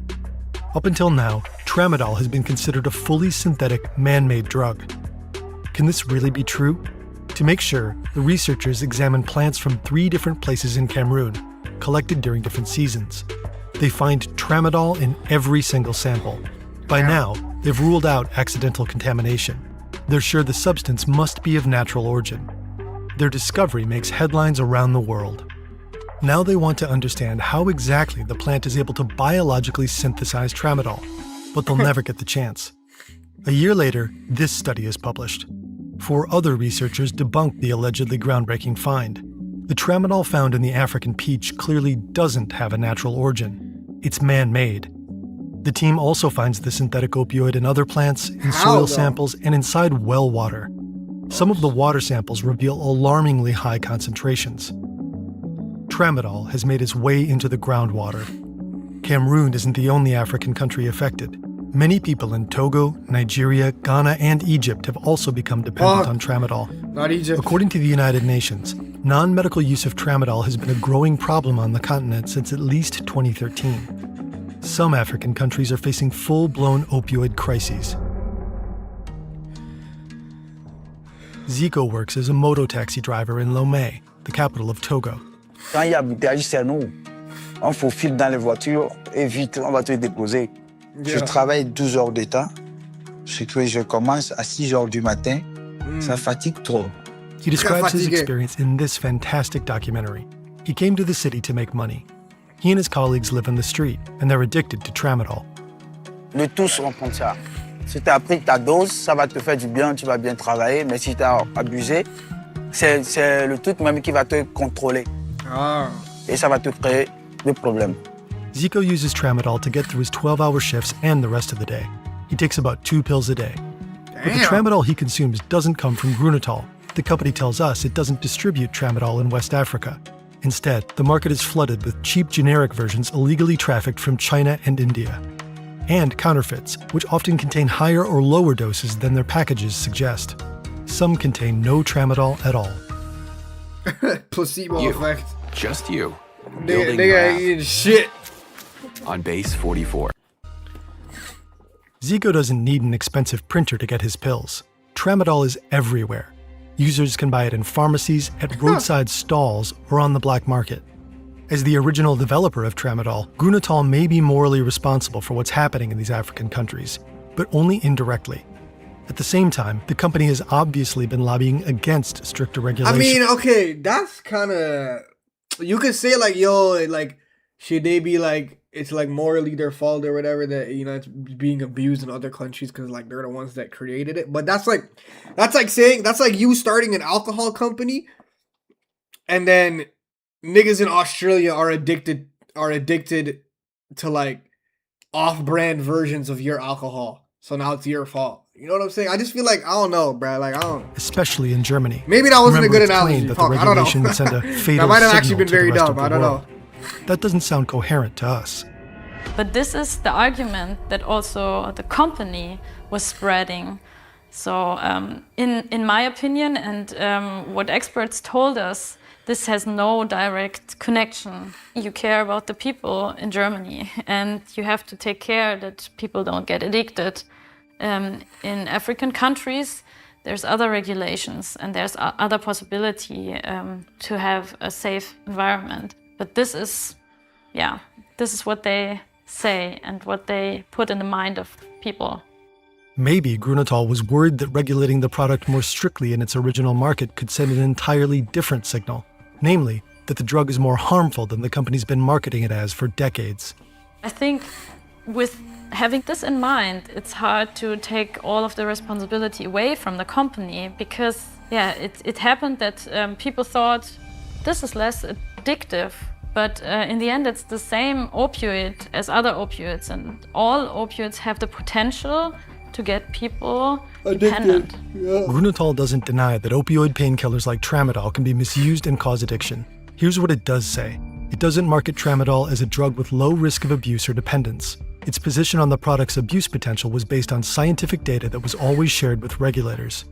Up until now, tramadol has been considered a fully synthetic, man-made drug. Can this really be true? To make sure, the researchers examined plants from 3 different places in Cameroon, collected during different seasons. They find tramadol in every single sample. By now, they've ruled out accidental contamination. They're sure the substance must be of natural origin. Their discovery makes headlines around the world. Now they want to understand how exactly the plant is able to biologically synthesize tramadol, but they'll never get the chance. A year later, this study is published. 4 other researchers debunked the allegedly groundbreaking find. The tramadol found in the African peach clearly doesn't have a natural origin. It's man-made. The team also finds the synthetic opioid in other plants, in soil samples, and inside well water. Some of the water samples reveal alarmingly high concentrations. Tramadol has made its way into the groundwater. Cameroon isn't the only African country affected. Many people in Togo, Nigeria, Ghana, and Egypt have also become dependent on tramadol. Not Egypt. According to the United Nations, non-medical use of tramadol has been a growing problem on the continent since at least 2013. Some African countries are facing full-blown opioid crises. Zico works as a moto-taxi driver in Lomé, the capital of Togo. Quand il y a embouteillage, c'est nous. On faufile dans les voitures et vite, on va te déposer. Je travaille 12 heures de temps. Ce que je commence à 6 heures du matin, ça fatigue trop. He describes his experience in this fantastic documentary. He came to the city to make money. He and his colleagues live on the street, and they're addicted to tramadol. Nous tous, on prend ça. Si tu as pris ta dose, ça va te faire du bien, tu vas bien travailler. Mais si tu as abusé, c'est le truc même qui va te contrôler. Et ça va te créer des problèmes. Zico uses tramadol to get through his 12-hour shifts and the rest of the day. He takes about 2 pills a day. But the tramadol he consumes doesn't come from Grunitol. The company tells us it doesn't distribute tramadol in West Africa. Instead, the market is flooded with cheap generic versions illegally trafficked from China and India. And counterfeits, which often contain higher or lower doses than their packages suggest. Some contain no tramadol at all. Placebo effect. Just you. Nigga ain't eating shit. On base 44. Zico doesn't need an expensive printer to get his pills. Tramadol is everywhere. Users can buy it in pharmacies, at roadside stalls, or on the black market. As the original developer of tramadol, Grunitol may be morally responsible for what's happening in these African countries, but only indirectly. At the same time, the company has obviously been lobbying against stricter regulation. I mean, okay, that's kind of... You could say like, yo, like, should they be like, it's like morally their fault or whatever that, you know, it's being abused in other countries because like they're the ones that created it. But that's like saying, that's like you starting an alcohol company and then niggas in Australia are addicted to like off-brand versions of your alcohol. So now it's your fault. You know what I'm saying? I just feel like, I don't know, bro. Like, I don't... Especially in Germany. Maybe that wasn't a good analogy. That the regulation would send a fatal that might have actually signal been to the very rest dumb. of the I don't world. know. That doesn't sound coherent to us. But this is the argument that also the company was spreading. So in my opinion, and what experts told us, this has no direct connection. You care about the people in Germany, and you have to take care that people don't get addicted. In African countries, there's other regulations and there's other possibility to have a safe environment. But this is what they say and what they put in the mind of people. Maybe Grunitol was worried that regulating the product more strictly in its original market could send an entirely different signal, namely that the drug is more harmful than the company's been marketing it as for decades. I think with having this in mind, it's hard to take all of the responsibility away from the company because, it happened that people thought this is less addictive, But in the end, it's the same opioid as other opioids, and all opioids have the potential to get people dependent. Grunenthal doesn't deny that opioid painkillers like tramadol can be misused and cause addiction. Here's what it does say. It doesn't market tramadol as a drug with low risk of abuse or dependence. Its position on the product's abuse potential was based on scientific data that was always shared with regulators.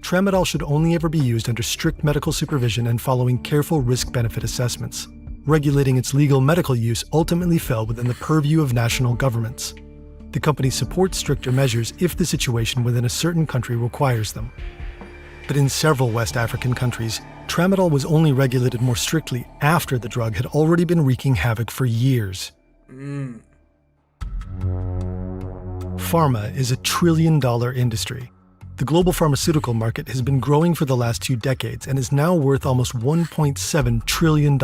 Tramadol should only ever be used under strict medical supervision and following careful risk-benefit assessments. Regulating its legal medical use ultimately fell within the purview of national governments. The company supports stricter measures if the situation within a certain country requires them. But in several West African countries, tramadol was only regulated more strictly after the drug had already been wreaking havoc for years. Pharma is a trillion-dollar industry. The global pharmaceutical market has been growing for the last 2 decades and is now worth almost $1.7 trillion.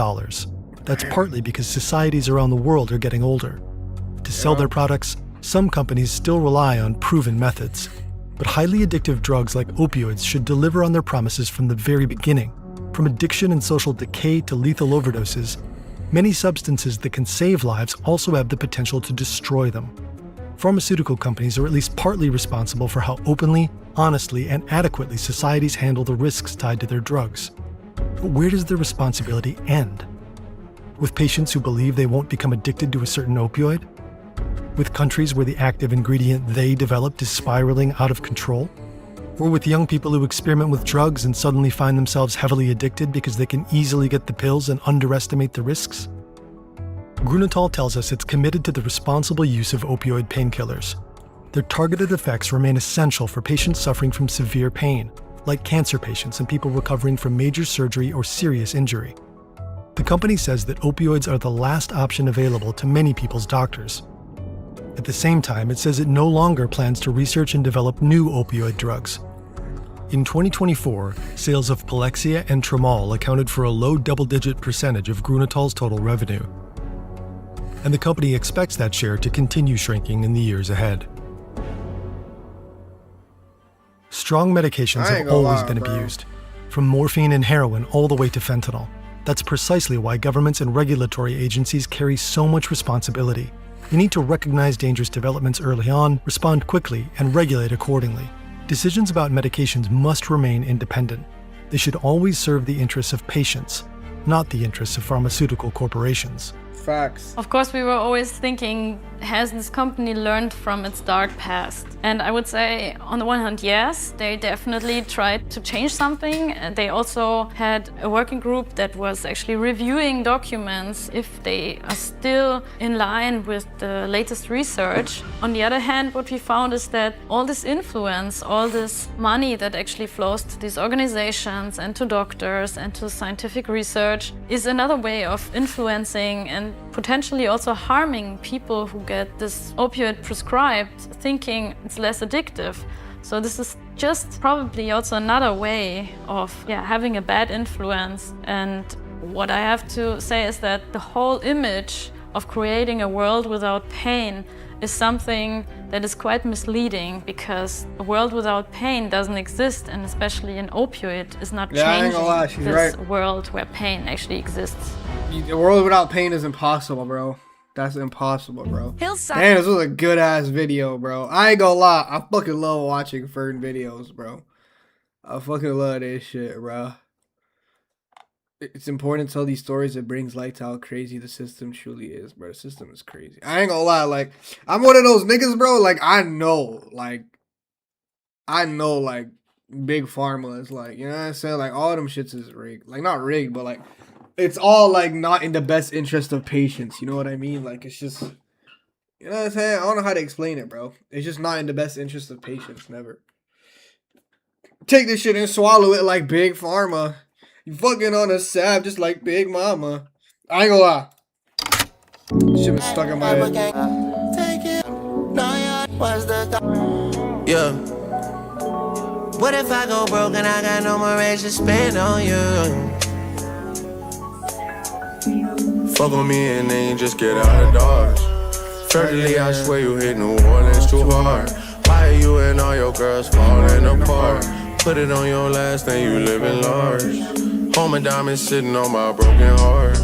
That's partly because societies around the world are getting older. To sell their products, some companies still rely on proven methods. But highly addictive drugs like opioids should deliver on their promises from the very beginning. From addiction and social decay to lethal overdoses, many substances that can save lives also have the potential to destroy them. Pharmaceutical companies are at least partly responsible for how openly, honestly, and adequately societies handle the risks tied to their drugs. But where does their responsibility end? With patients who believe they won't become addicted to a certain opioid? With countries where the active ingredient they developed is spiraling out of control? Or with young people who experiment with drugs and suddenly find themselves heavily addicted because they can easily get the pills and underestimate the risks? Grunenthal tells us it's committed to the responsible use of opioid painkillers. Their targeted effects remain essential for patients suffering from severe pain, like cancer patients and people recovering from major surgery or serious injury. The company says that opioids are the last option available to many people's doctors. At the same time, it says it no longer plans to research and develop new opioid drugs. In 2024, sales of Palexia and Tramol accounted for a low double-digit percentage of Grunenthal's total revenue. And the company expects that share to continue shrinking in the years ahead. Strong medications have always been abused, from morphine and heroin all the way to fentanyl. That's precisely why governments and regulatory agencies carry so much responsibility. You need to recognize dangerous developments early on, respond quickly, and regulate accordingly. Decisions about medications must remain independent. They should always serve the interests of patients, not the interests of pharmaceutical corporations. Facts. Of course, we were always thinking, has this company learned from its dark past? And I would say, on the one hand, yes, they definitely tried to change something. They also had a working group that was actually reviewing documents if they are still in line with the latest research. On the other hand, what we found is that all this influence, all this money that actually flows to these organizations and to doctors and to scientific research is another way of influencing and potentially also harming people who get this opioid prescribed, thinking it's less addictive. So this is just probably also another way of having a bad influence. And what I have to say is that the whole image of creating a world without pain is something that is quite misleading, because a world without pain doesn't exist, and especially an opioid is not changing this world where pain actually exists. A world without pain is impossible, bro. That's impossible, bro. Man, this was a good ass video, bro. I ain't gonna lie, I fucking love watching Fern videos, bro. I fucking love this shit, bro. It's important to tell these stories. It brings light to how crazy the system truly is, bro. The system is crazy. I ain't gonna lie, like, I'm one of those niggas, bro. Like, I know, Big Pharma is like, you know what I'm saying? Like, all them shits is rigged. Like, not rigged, but like, it's all like not in the best interest of patients. You know what I mean? Like, it's just, you know what I'm saying? I don't know how to explain it, bro. It's just not in the best interest of patients. Never. Take this shit and swallow it like Big Pharma. You fucking on a sab just like Big Mama. I ain't gonna lie. Shit was stuck in my head. Yeah. What if I go broke and I got no more rage to spend on you? Fuck on me and then just get out of Dodge. Certainly, I swear you hit New Orleans too hard. Why are you and all your girls falling apart? Put it on your last and you living large. Home and diamonds sitting on my broken heart.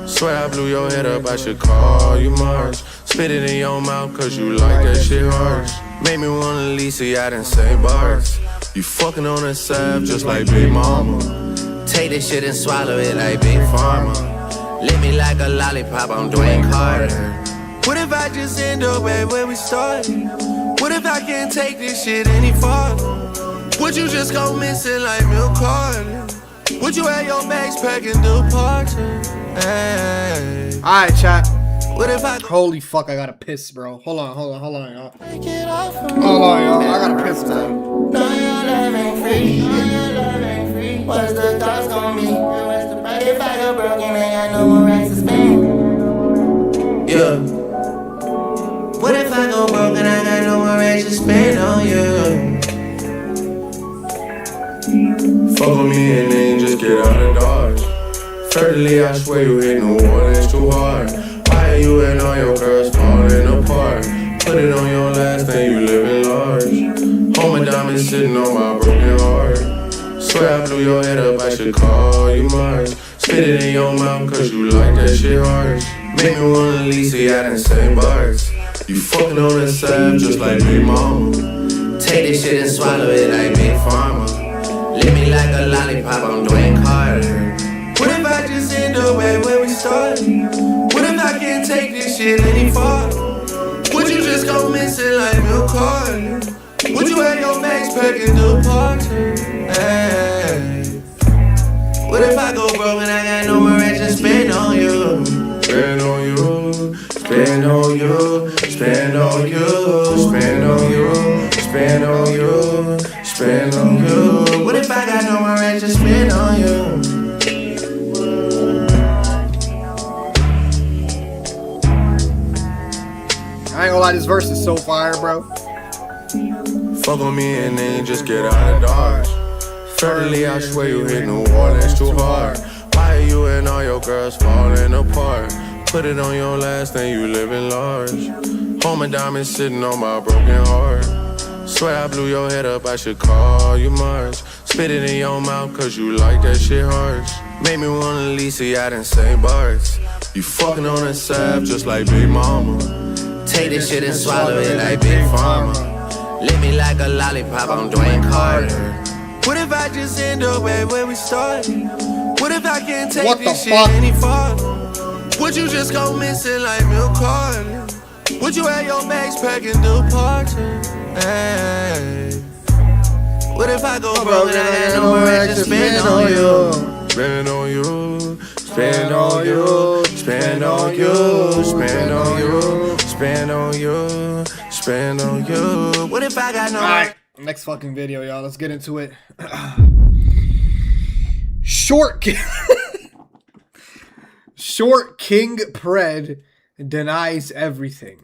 Swear I blew your head up, I should call you Mars. Spit it in your mouth cause you like that shit harsh. Made me wanna leave so y'all didn't say bars. You fucking on a sap just like Big Mama. Take this shit and swallow it like Big Pharma. Lick me like a lollipop, I'm Dwayne Carter. What if I just end up right where we started? What if I can't take this shit any farther? Would you just go missing like Milk Carter? Would you have your bags packed and departure? Hey. Alright, chat. What if I Holy fuck, I gotta piss, bro. Hold on, y'all. Hold on, y'all. I gotta piss, bro. No, your love ain't free. No, your love ain't free. What's the thoughts on me? What's the price if I go broken? I got no more rights to spend. Yeah. What if I go broke and I got no more rights to spend on you? Fuck with me and then just get out of Dodge. Thirdly, I swear you hit New Orleans too hard. Why are you and all your girls falling apart? Put it on your last and you living large. Home and diamonds sitting on my broken heart. Swear I blew your head up, I should call you Mars. Spit it in your mouth cause you like that shit harsh. Make me wanna leave so y'all didn't say bars. You fucking on the side just like Big Mama. Take this shit and swallow it like Big Pharma. Lick me like a lollipop, I'm Dwayne Carter. What if I just end up right where we started? What if I can't take this shit any farther? Would you just go missing like Milk Carter? Would you have your bags packed and departure? Hey. What if I go broke and I got no more rent to spend on you? Spend on you, spend on you, spend on you, spend on you, spend on you, spend on you. What if I got no more rent to spend on you? I ain't gonna lie, this verse is so fire, bro. Fuck on me and then just get out of Dodge. Thirdly, I swear you hit New Orleans too hard. Why are you and all your girls falling apart? Put it on your last and you living large. Home and diamonds sitting on my broken heart. Swear I blew your head up, I should call you Mars. Spit it in your mouth cause you like that shit harsh. Made me wanna leave so y'all didn't say bars. You fucking on a sap just like Big Mama. Take this shit and swallow it like Big Pharma. Lick me like a lollipop, I'm Dwayne Carter. What if I just end up right where we started? What if I can't take What this the shit fuck? any farther? Would you just go missing like Milk Carter? Would you have your bags packed and departure? Hey. What if I go broke and I got no more rent to spend on you? Spend on you, spend on you, spend on you, spend on you, spend on you, spend on you. What if I got no Alright, next fucking video, y'all. Let's get into it. Short King Pred denies everything.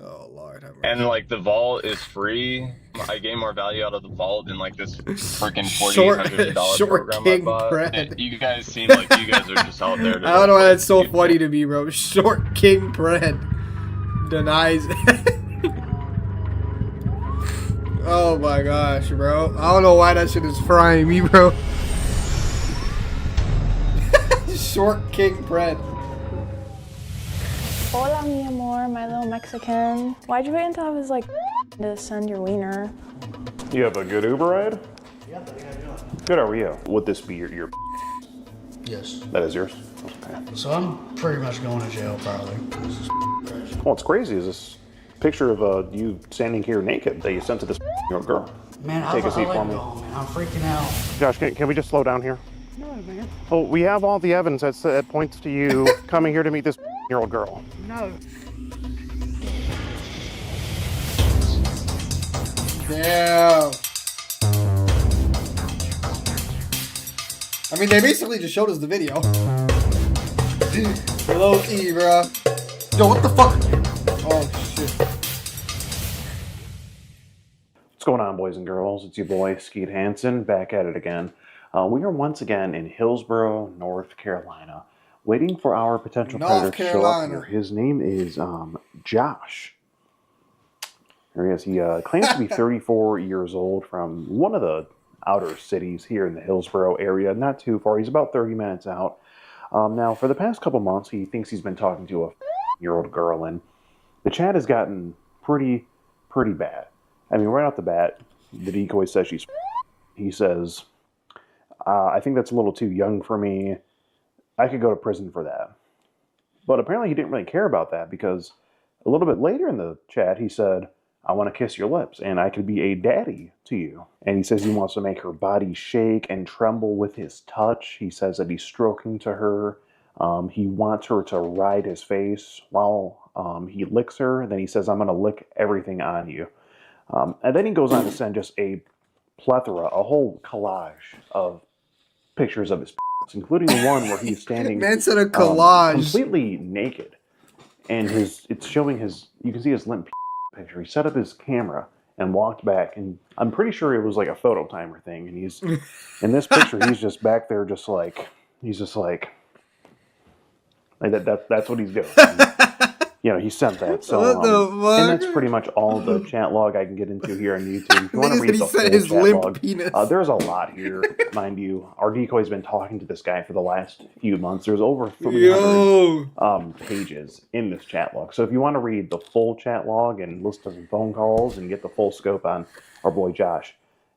Oh Lord, have mercy. And like the vault is free. I gain more value out of the vault than like this freaking $1,400 Short program King I bought. Pred. You guys seem like you guys are just out there. I don't know why that's so funny to me, bro. Short King Pred denies. Oh my gosh, bro. I don't know why that shit is frying me, bro. Short King Pred. Hola, mi amor, my little Mexican. Why'd you wait until I was like to send your wiener? You have a good Uber ride? Yeah. Good, how are you? Would this be your Yes. That is yours? Okay. So I'm pretty much going to jail probably. This is crazy. What's crazy is this picture of you standing here naked that you sent to this girl. Man, Take a seat for me. Go, man? I'm freaking out. Josh, can we just slow down here? No, man. Well, we have all the evidence that points to you coming here to meet this year-old girl. No. Damn. I mean, they basically just showed us the video. Low key, bro. Yo, what the fuck? Oh, shit. What's going on, boys and girls? It's your boy, Skeet Hansen, back at it again. We are once again in Hillsborough, North Carolina, waiting for our potential predator to show up here. His name is Josh. Here he is. He claims to be 34 years old from one of the outer cities here in the Hillsborough area, not too far. He's about 30 minutes out. Now, for the past couple months, he thinks he's been talking to a year-old girl, and the chat has gotten pretty bad. I mean, right off the bat, the decoy says she's. He says, I think that's a little too young for me. I could go to prison for that. But apparently he didn't really care about that, because a little bit later in the chat, he said, I want to kiss your lips, and I could be a daddy to you. And he says he wants to make her body shake and tremble with his touch. He says that he's stroking to her. He wants her to ride his face while he licks her. Then he says, I'm going to lick everything on you. And then he goes on to send just a plethora, a whole collage of pictures of his including the one where he's standing Man said a collage. Completely naked. And it's showing his, you can see his limp picture. He set up his camera and walked back, and I'm pretty sure it was like a photo timer thing. And he's in this picture, he's just back there, just like that's what he's doing. You know, he sent that. So, and that's pretty much all the chat log I can get into here on YouTube. If you want to read the full chat log, there's a lot here, mind you. Our decoy's been talking to this guy for the last few months. There's over 300 pages in this chat log. So if you want to read the full chat log and listen to some phone calls and get the full scope on our boy Josh,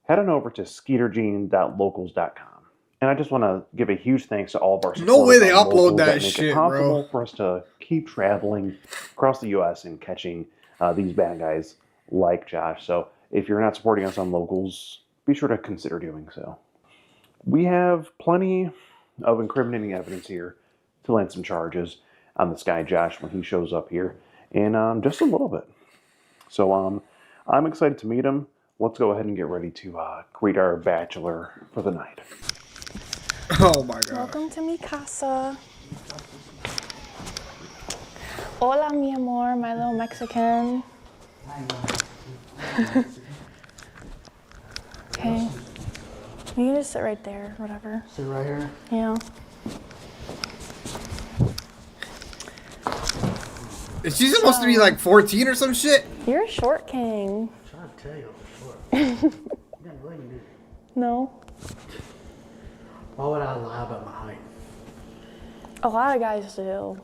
head on over to skeetergene.locals.com. And I just want to give a huge thanks to all of our supporters. No way they upload that make shit, it possible bro. for us to keep traveling across the U.S. and catching these bad guys like Josh. So if you're not supporting us on Locals, be sure to consider doing so. We have plenty of incriminating evidence here to land some charges on this guy Josh when he shows up here in just a little bit. So I'm excited to meet him. Let's go ahead and get ready to greet our bachelor for the night. Oh my god. Welcome to mi casa. Hola, mi amor, my little Mexican. Okay. You can just sit right there, whatever. Sit right here? Yeah. Is she supposed to be like 14 or some shit? You're a short king. I'm trying to tell you I'm short. You didn't believe me, did you? No. Why would I lie about my height? A lot of guys do.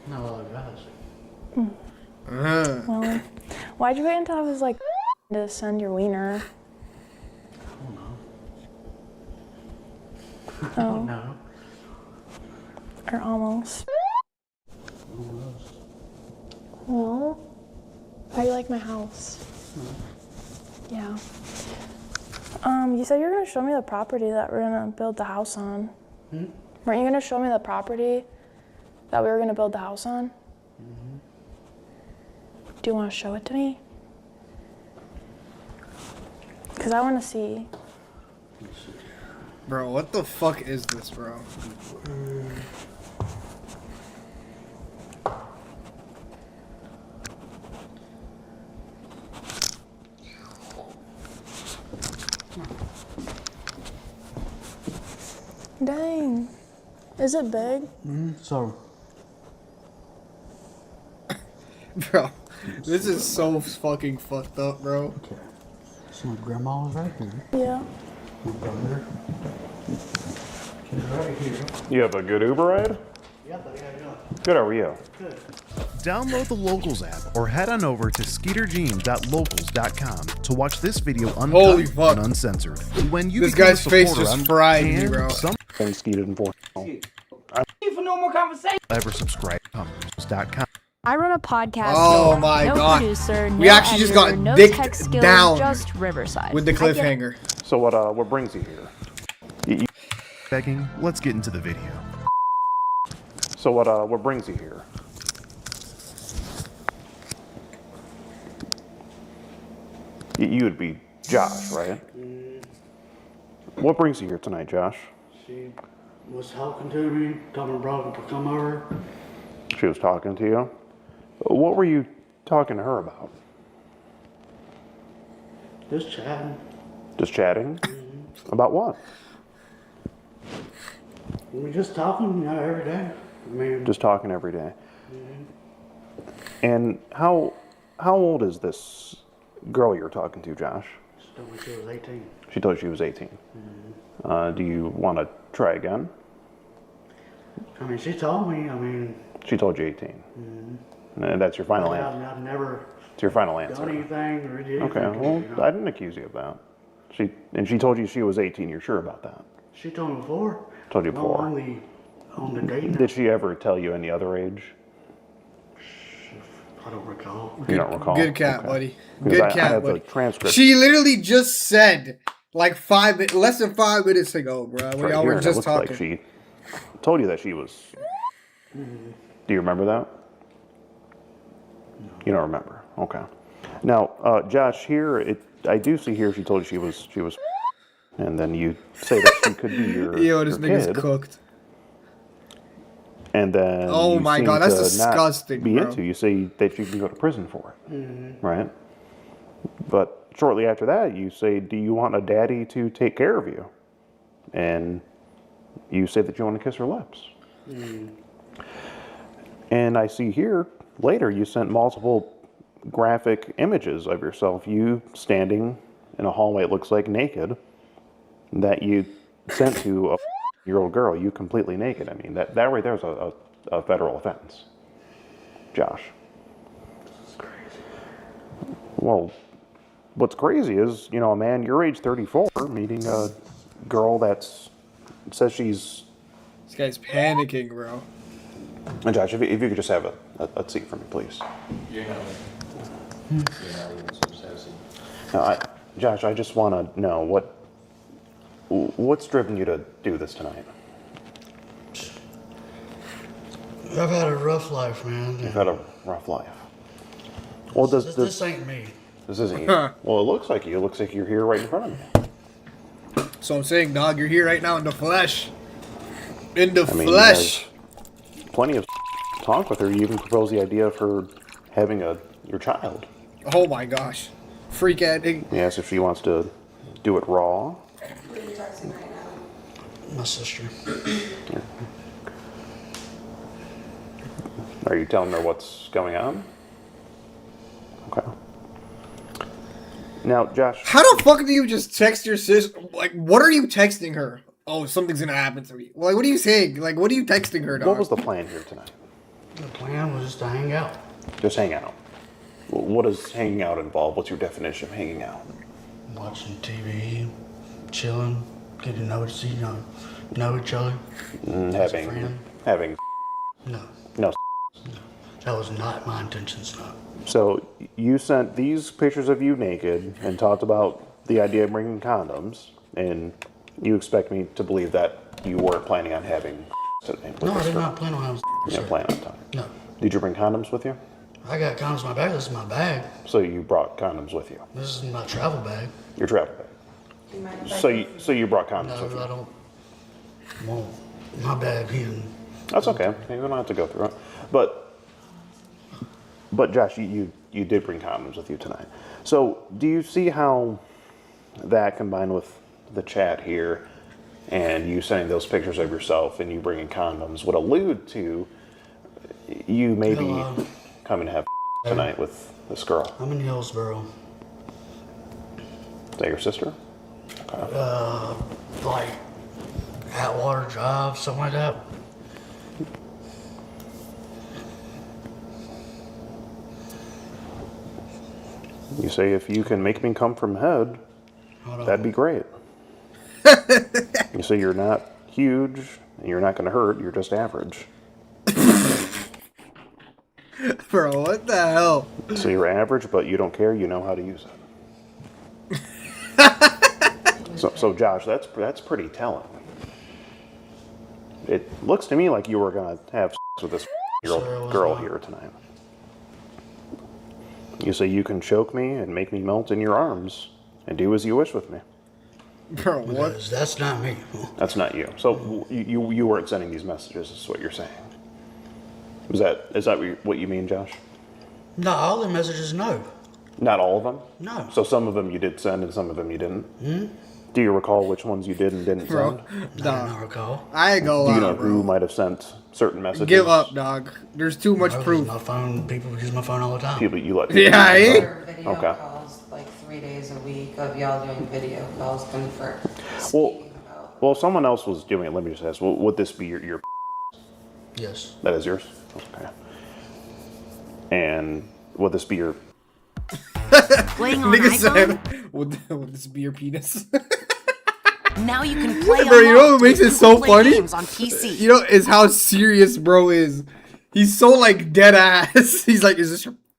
Not a lot of guys. Well, why'd you wait until I was like to send your wiener? Oh. No. Or almost. Well, how do you like my house? Yeah. You said you were gonna show me the property that we're gonna build the house on. Weren't you gonna show me the property that we were gonna build the house on? Do you want to show it to me? Because I want to see. Bro, what the fuck is this, bro? Dang. Is it big? So. Bro, this is so fucking fucked up, bro. Okay. So my grandma was right here. Yeah. My brother. She's right here. You have a good Uber ride? Yeah, buddy, how you doing? Good, how are you? Good. Download the Locals app or head on over to skeetergene.locals.com to watch this video Holy uncut fuck. and uncensored. When you This become a guy's face supporter just on- fried me, and bro. Some Skeeted and for For no more conversation. ever subscribe to I run a podcast. Oh no, my no God. Producer, We no actually just editor, got no dicked tech skills, down just Riverside. with the I get- cliffhanger. So what brings you here? begging. Let's get into the video. So what brings you here? You would be Josh, right? What brings you here tonight, Josh? She was talking to me, told my brother to come over. She was talking to you. What were you talking to her about? Just chatting. Just chatting? About what? We just talking, every day. I mean, Just talking every day. And how old is this girl you're talking to, Josh? she told me she was 18. She told you she was 18. Do you want to try again? I mean, she told me. I mean, She told you 18. And that's your final answer. I've never It's your final answer. done anything or did anything. Okay, well, you know. I didn't accuse you of that. She told you she was 18. You're sure about that? She told me before. Told you No, before. on the dating. Did she ever tell you any other age? I don't recall. You don't recall? Good cat, Okay. buddy. Because Good I cat, have buddy. the transcript. She literally just said like less than 5 minutes ago, bro. When right y'all here, were and it just looks talking. like she told you that she was. Do you remember that? You don't remember. Okay. Now, Josh, here I do see here she told you she was, and then you say that she could be your Yo, this your nigga's kid, cooked. and then Oh you my seem God, that's to not disgusting, Be bro. into you say that you can go to prison for it, right? But shortly after that, you say, "Do you want a daddy to take care of you?" And you say that you want to kiss her lips. And I see here later you sent multiple graphic images of yourself, you standing in a hallway, it looks like naked, that you sent to a year-old girl, you completely naked. I mean, that right there is a federal offense. Josh. This is crazy. Well, what's crazy is, a man your age, 34, meeting a girl says she's... This guy's panicking, bro. And Josh, if you could just have a seat for me, please. You're not even supposed to. Now, Josh, I just want to know what's driven you to do this tonight? I've had a rough life, man. You've had a rough life. Well, This ain't me. This isn't you. Well, it looks like you. It looks like you're here right in front of me. So I'm saying, dog, you're here right now in the flesh. In the I mean, flesh. you have plenty of talk with her. You even proposed the idea of her having your child. Oh my gosh. Freak addict. He asked if she wants to do it raw. My sister. Are you telling her what's going on? Okay. Now, Josh. How the fuck do you just text your sis? Like, what are you texting her? Oh, something's gonna happen to me. Like, what are you saying? Like, what are you texting her, dog? What was the plan here tonight? The plan was just to hang out. Just hang out. What does hanging out involve? What's your definition of hanging out? Watching TV, chilling, getting to know each other. Having. No. That was not my intentions, no. So you sent these pictures of you naked and talked about the idea of bringing condoms, and you expect me to believe that you weren't planning on having today? No, I did not plan on having You didn't plan on time. No. Did you bring condoms with you? I got condoms in my bag. This is my bag. So you brought condoms with you? This is my travel bag. Your travel bag. So you brought condoms with you? No, I don't want my bag in. That's okay. You don't have to go through it. But Josh, you did bring condoms with you tonight. So do you see how that combined with the chat here and you sending those pictures of yourself and you bringing condoms would allude to you maybe coming to have tonight with this girl? I'm in Hillsboro. Is that your sister? Okay. Like Atwater Drive, something like that. You say if you can make me come from head, that'd be great. You say you're not huge and you're not going to hurt, you're just average. Bro, what the hell? So you're average, but you don't care, you know how to use it. So Josh, that's pretty telling. It looks to me like you were going to have sex with this girl here tonight. You say you can choke me and make me melt in your arms and do as you wish with me. Bro, what? That's not me. That's not you. So you weren't sending these messages, is what you're saying. Is that what you mean, Josh? No, all the messages, no. Not all of them? No. So some of them you did send and some of them you didn't? Do you recall which ones you did and didn't Bro, send? No, I don't recall. I ain't gonna lie, Do you know bro. who might have sent certain messages? Give up, dog. There's too much proof. My phone, people use my phone all the time. People you let Yeah, Video Okay. calls like 3 days a week of y'all doing video calls Well, someone else was doing it. Let me just ask, would this be your Yes. That is yours? Okay. And would this be your... Playing on Nigga iPhone? said, would this be your penis? Now you can play Bro, you know what makes it so play funny? games on PC. You know, is how serious bro is. He's so like dead ass. He's like, is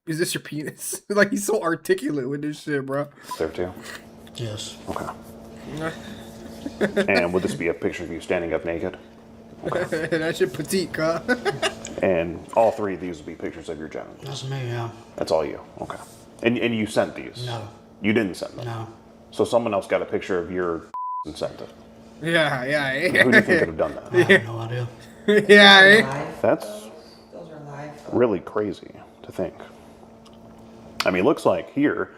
this your penis? Like he's so articulate with this shit, bro. There too? Yes. Okay. And would this be a picture of you standing up naked? Okay. That shit petite, huh? And all three of these would be pictures of your genitals? That's me, yeah. That's all you? Okay. And you sent these? No. You didn't send them? No. So someone else got a picture of your and sent it? Yeah. Who do you think could have done that? I have no idea. Yeah. That's really crazy to think. I mean, it looks like here,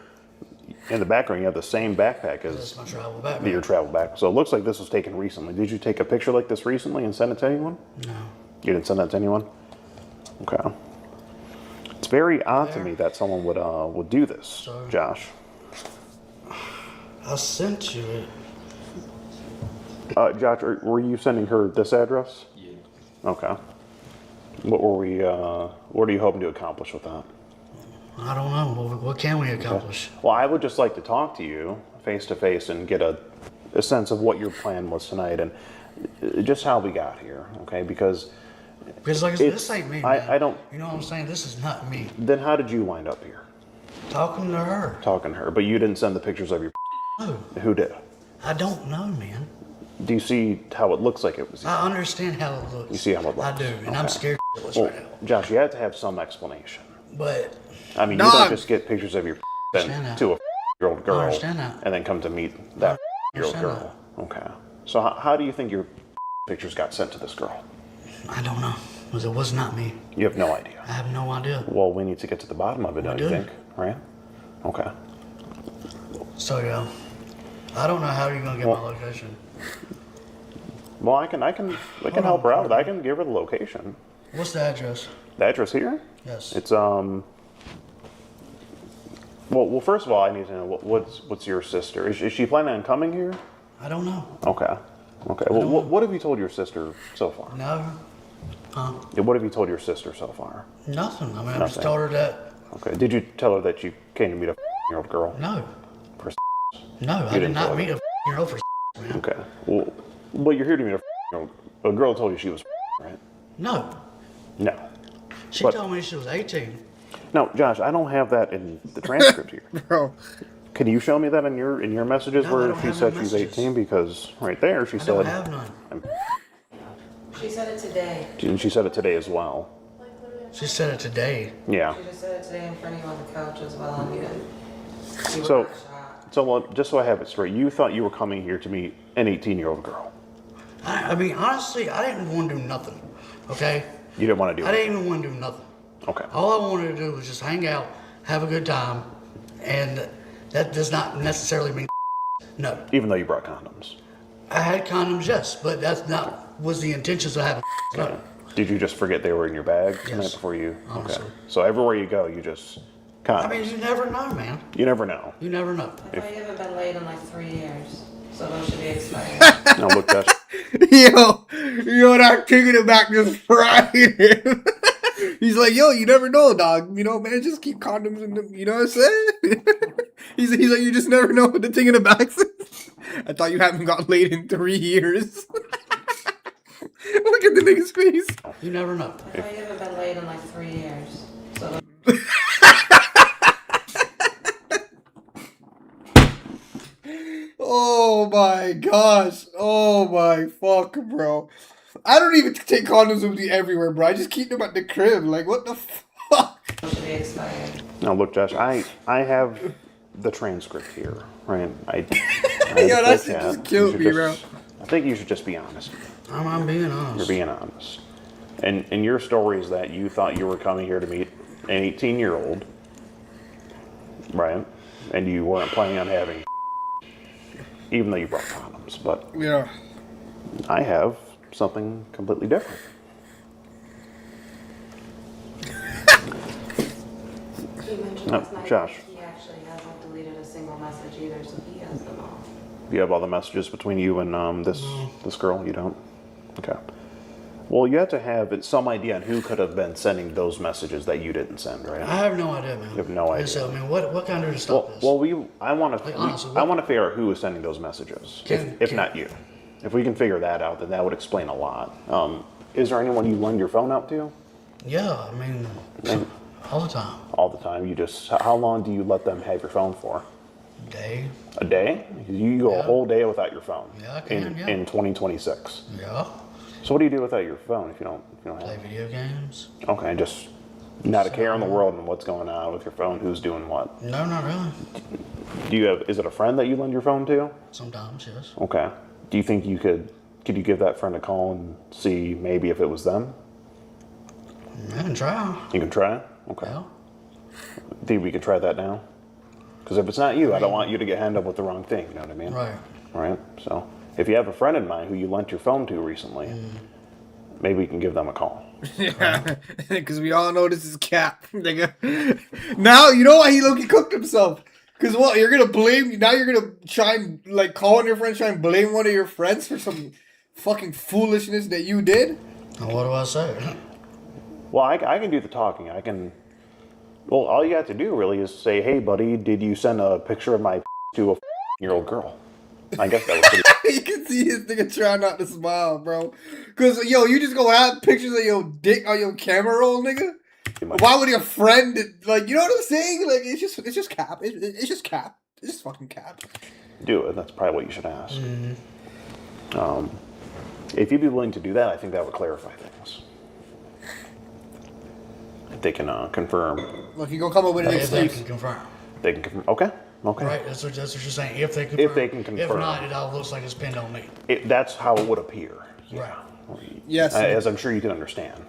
in the background, you have the same backpack as That's my travel backpack. your travel backpack. So it looks like this was taken recently. Did you take a picture like this recently and send it to anyone? No. You didn't send that to anyone? Okay. It's very odd to me that someone would do this, Sorry. Josh. I sent you it. Josh, were you sending her this address? Yeah. Okay. What were we? What are you hoping to accomplish with that? I don't know. What can we accomplish? Okay. Well, I would just like to talk to you face to face and get a sense of what your plan was tonight and just how we got here. Okay, because like this ain't me. Man. I don't. You know what I'm saying? This is not me. Then how did you wind up here? Talking to her. Talking to her, but you didn't send the pictures of your. No. Who did? I don't know, man. Do you see how it looks like it was? I understand how it looks. You see how it looks? I do, and I'm scared shitless well, right now. Josh, you have to have some explanation. But I mean, you don't just get pictures of your that. to a year-old girl understand that. and then come to meet that year-old understand girl. Okay. So how do you think your pictures got sent to this girl? I don't know. Because it was not me. You have no idea. I have no idea. Well, we need to get to the bottom of it, don't you think? Right? Okay. So yeah, I don't know how you're gonna get my location. Well, I can help her out. I can give her the location. What's the address? The address here? Yes. It's Well, first of all, I need to know what's your sister? Is she planning on coming here? I don't know. Okay. Okay. Well, what have you told your sister so far? No. Huh? Yeah, what have you told your sister so far? Nothing. I mean, I just Nothing. told her that. Okay. Did you tell her that you came to meet a year-old girl? No. For No, I did not meet a year-old for man. Okay. Well, you're here to meet a girl told you she was right? No. No. She told me she was 18. No, Josh, I don't have that in the transcript here. Bro. Can you show me that in your messages No, I where don't she have said no she's messages. 18? Because right there she I said. don't have none. She said it today. And she said it today as well. She said it today. Yeah. She just said it today in front of you on the couch as well, and you didn't. You were So, not shocked. well, just so I have it straight, you thought you were coming here to meet an 18-year-old girl. I mean, honestly, I didn't want to do nothing. Okay? You didn't want to do I it. didn't even want to do nothing. Okay. All I wanted to do was just hang out, have a good time, and that does not necessarily mean no. Even though you brought condoms. I had condoms, yes, but that's not was the intentions of having no. Did you just forget they were in your bag the night Yes. before you? Honestly. Okay. So everywhere you go, you just condoms. I mean, you never know, man. You never know. You never know. I thought you haven't been laid in like 3 years, so those should be expired. No, look, Josh. Yo, that kicking it back just fried him. He's like, yo, you never know, dog. You know, man, just keep condoms in them. You know what I'm saying? he's like, you just never know what the thing in the back says. I thought you haven't got laid in 3 years. Look at the nigga's face. You never know. I thought you haven't been laid in like 3 years, so Oh my gosh. Oh my fuck, bro. I don't even take condoms with me everywhere, bro. I just keep them at the crib. Like, what the fuck? those should be expired. Now, look, Josh, I have the transcript here, right? Yo, that shit just killed me, bro. I think you should just be honest. I'm being honest. You're being honest. And your story is that you thought you were coming here to meet an 18-year-old, right? And you weren't planning on having, even though you brought condoms. But yeah, I have something completely different. He mentioned No, last night Josh. that he actually hasn't deleted a single message either, so he has them all. You have all the messages between you and this girl? You don't? Okay. Well, you have to have some idea on who could have been sending those messages that you didn't send, right? I have no idea, man. You have no idea. So, I mean, what can I do to stop this? Well, I want to. Like, honestly, I want to figure out who is sending those messages. If not you, if we can figure that out, then that would explain a lot. Is there anyone you lend your phone out to? Yeah, I mean, all the time. All the time. You just. How long do you let them have your phone for? A day. A day? You go a whole day without your phone. Yeah, I can. In 2026. Yeah. So what do you do without your phone if you don't Play video games. Okay, just not a care in the world and what's going on with your phone, who's doing what. No, not really. Do you have? Is it a friend that you lend your phone to? Sometimes, yes. Okay. Do you think you could you give that friend a call and see maybe if it was them? I can try. You can try? Okay. Yeah. Think we could try that now? Because if it's not you, I don't want you to get end up with the wrong thing, you know what I mean? Right. Right? So if you have a friend in mind who you lent your phone to recently, maybe we can give them a call. Yeah, because we all know this is cap, nigga. Now, you know why he low-key cooked himself? Because what, you're going to blame, now you're going to try and, like, call on your friends, try and blame one of your friends for some fucking foolishness that you did? What do I say? Well, I can do the talking. Well, all you have to do really is say, hey, buddy, did you send a picture of my to a year-old girl? I guess that was pretty... You can see his nigga trying not to smile, bro. Because, yo, you just gonna have pictures of your dick on your camera roll, nigga? Why would your friend, like, you know what I'm saying? Like, it's just cap. It's just cap. It's just fucking cap. Do it. That's probably what you should ask. If you'd be willing to do that, I think that would clarify things. If they can confirm. Look, you gonna come up with an excuse. They can confirm. They can confirm. Okay. Okay. Right, that's what you're saying. If they confirm. If they can confirm. If not, it all looks like it's pinned on me. That's how it would appear. Right. Yes. As I'm sure you can understand.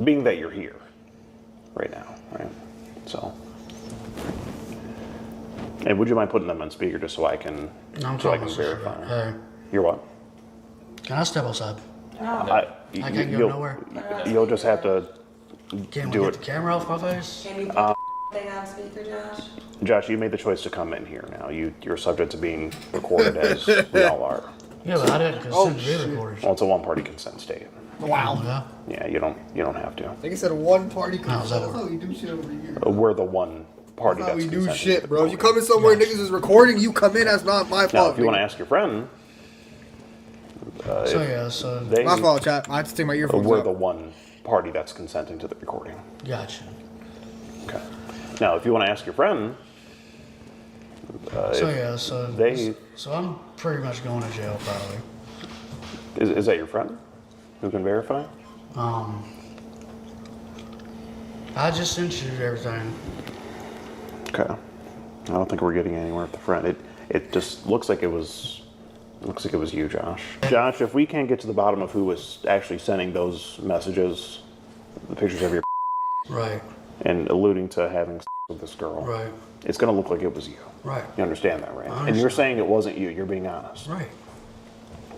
Being that you're here right now, right? So. And would you mind putting them on speaker just so I can verify? Hey. You're what? Can I step outside? I can't go nowhere. You'll just have to Can we do get it. the camera off my face? Can you put the thing on speaker, Josh? Josh, you made the choice to come in here now. You're subject to being recorded as we all are. Yeah, but I didn't consent to be recorded. Well, it's a one-party consent state. Wow. Yeah, you don't have to. I think it said a one-party consent. That's how we do shit over here. We're the one party That's how that's we do consenting shit, to bro. You come in somewhere niggas is recording, you come in, that's not my Now, fault. if you want to ask your friend, my fault, chat. I have to take my earphones we're out. the one party that's consenting to the recording. Gotcha. Okay. Now, if you want to ask your friend, so I'm pretty much going to jail probably. Is that your friend who can verify? I just sent you everything. Okay. I don't think we're getting anywhere with the friend. It just looks like it was you, Josh. Josh, if we can't get to the bottom of who was actually sending those messages, the pictures of your right, and alluding to having with this girl, right, it's going to look like it was you. Right. You understand that, right? I And you're saying it wasn't you. You're being honest. Right.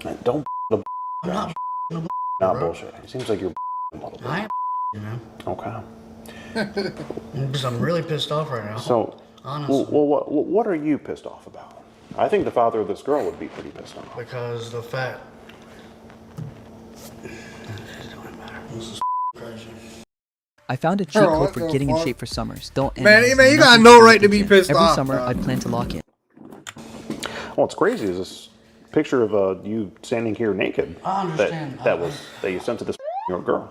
And don't I'm Josh. not Not bro. bullshit. It seems like you're a little bit. I am, you know. Okay. Because I'm really pissed off right now. So, honestly. well, what are you pissed off about? I think the father of this girl would be pretty pissed off. Because the fact. It don't matter. This is crazy. I found a cheat code for getting in shape for summers. Don't Man, you got no right to be pissed Every off. summer, bro. I plan to lock in. What's crazy is this picture of you standing here naked. I understand. That you sent to this girl.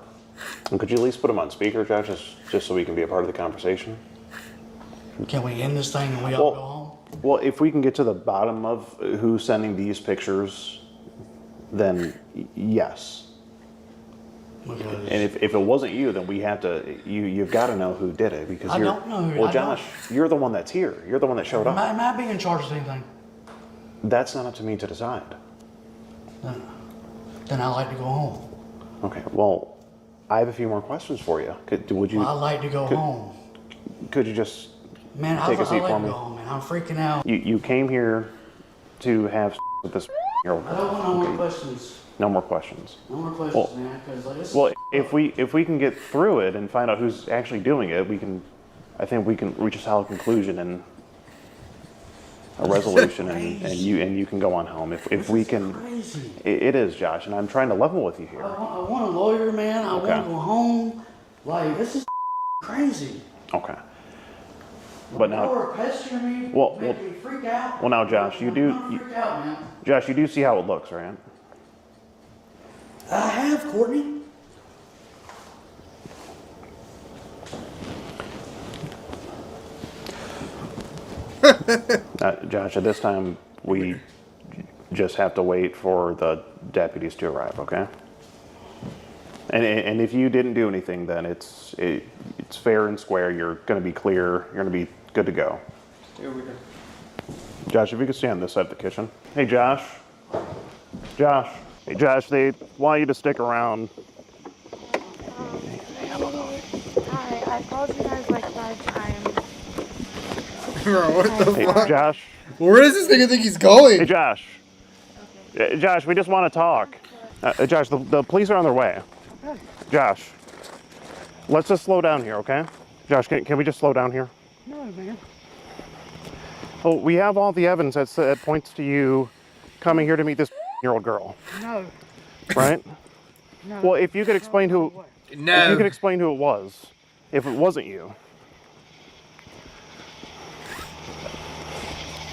And could you at least put him on speaker, Josh, just so we can be a part of the conversation? Can we end this thing and we all go home? Well, if we can get to the bottom of who's sending these pictures, then yes. Because And if it wasn't you, then we have to. You've got to know who did it because I you're. don't know who- Well, I Josh, you're the one that's here. You're the one that showed up. Am I being in charge of anything? That's not up to me to decide. Then I like to go home. Okay. Well, I have a few more questions for you. Would you? I like to go home. Could you just Man, take a seat I like for to me? go home, man. I'm freaking out. You came here to have with this girl. I don't want no more questions. No more questions. No more questions, Well- man. Because like, this Well, if we can get through it and find out who's actually doing it, I think we can reach a solid conclusion and a resolution, and you can go on home. If we can, it is, Josh, and I'm trying to level with you here. I want a lawyer, man. I want to go home. Like, this is crazy. Okay. But now, pestering me, well, making me freak out. well, now, Josh, you do, Freak out, man. Josh, you do see how it looks, right? I have, Courtney. Josh, at this time, we just have to wait for the deputies to arrive, okay? And if you didn't do anything, then it's fair and square. You're going to be clear. You're going to be good to go. Here we go. Josh, if you could stand this side of the kitchen. Hey, Josh. Josh. Hey, Josh, they want you to stick around. Hi, I called you guys like 5 times. Bro, what the Hey, fuck? Josh. Where does this nigga think he's going? Hey, Josh. Josh, we just want to talk. Josh, the police are on their way. Josh, let's just slow down here, okay? Josh, can we just slow down here? No, man. Well, we have all the evidence that points to you coming here to meet this year-old girl, No. right? No. Well, if you could explain who, if you No. could explain who it was, if it wasn't you.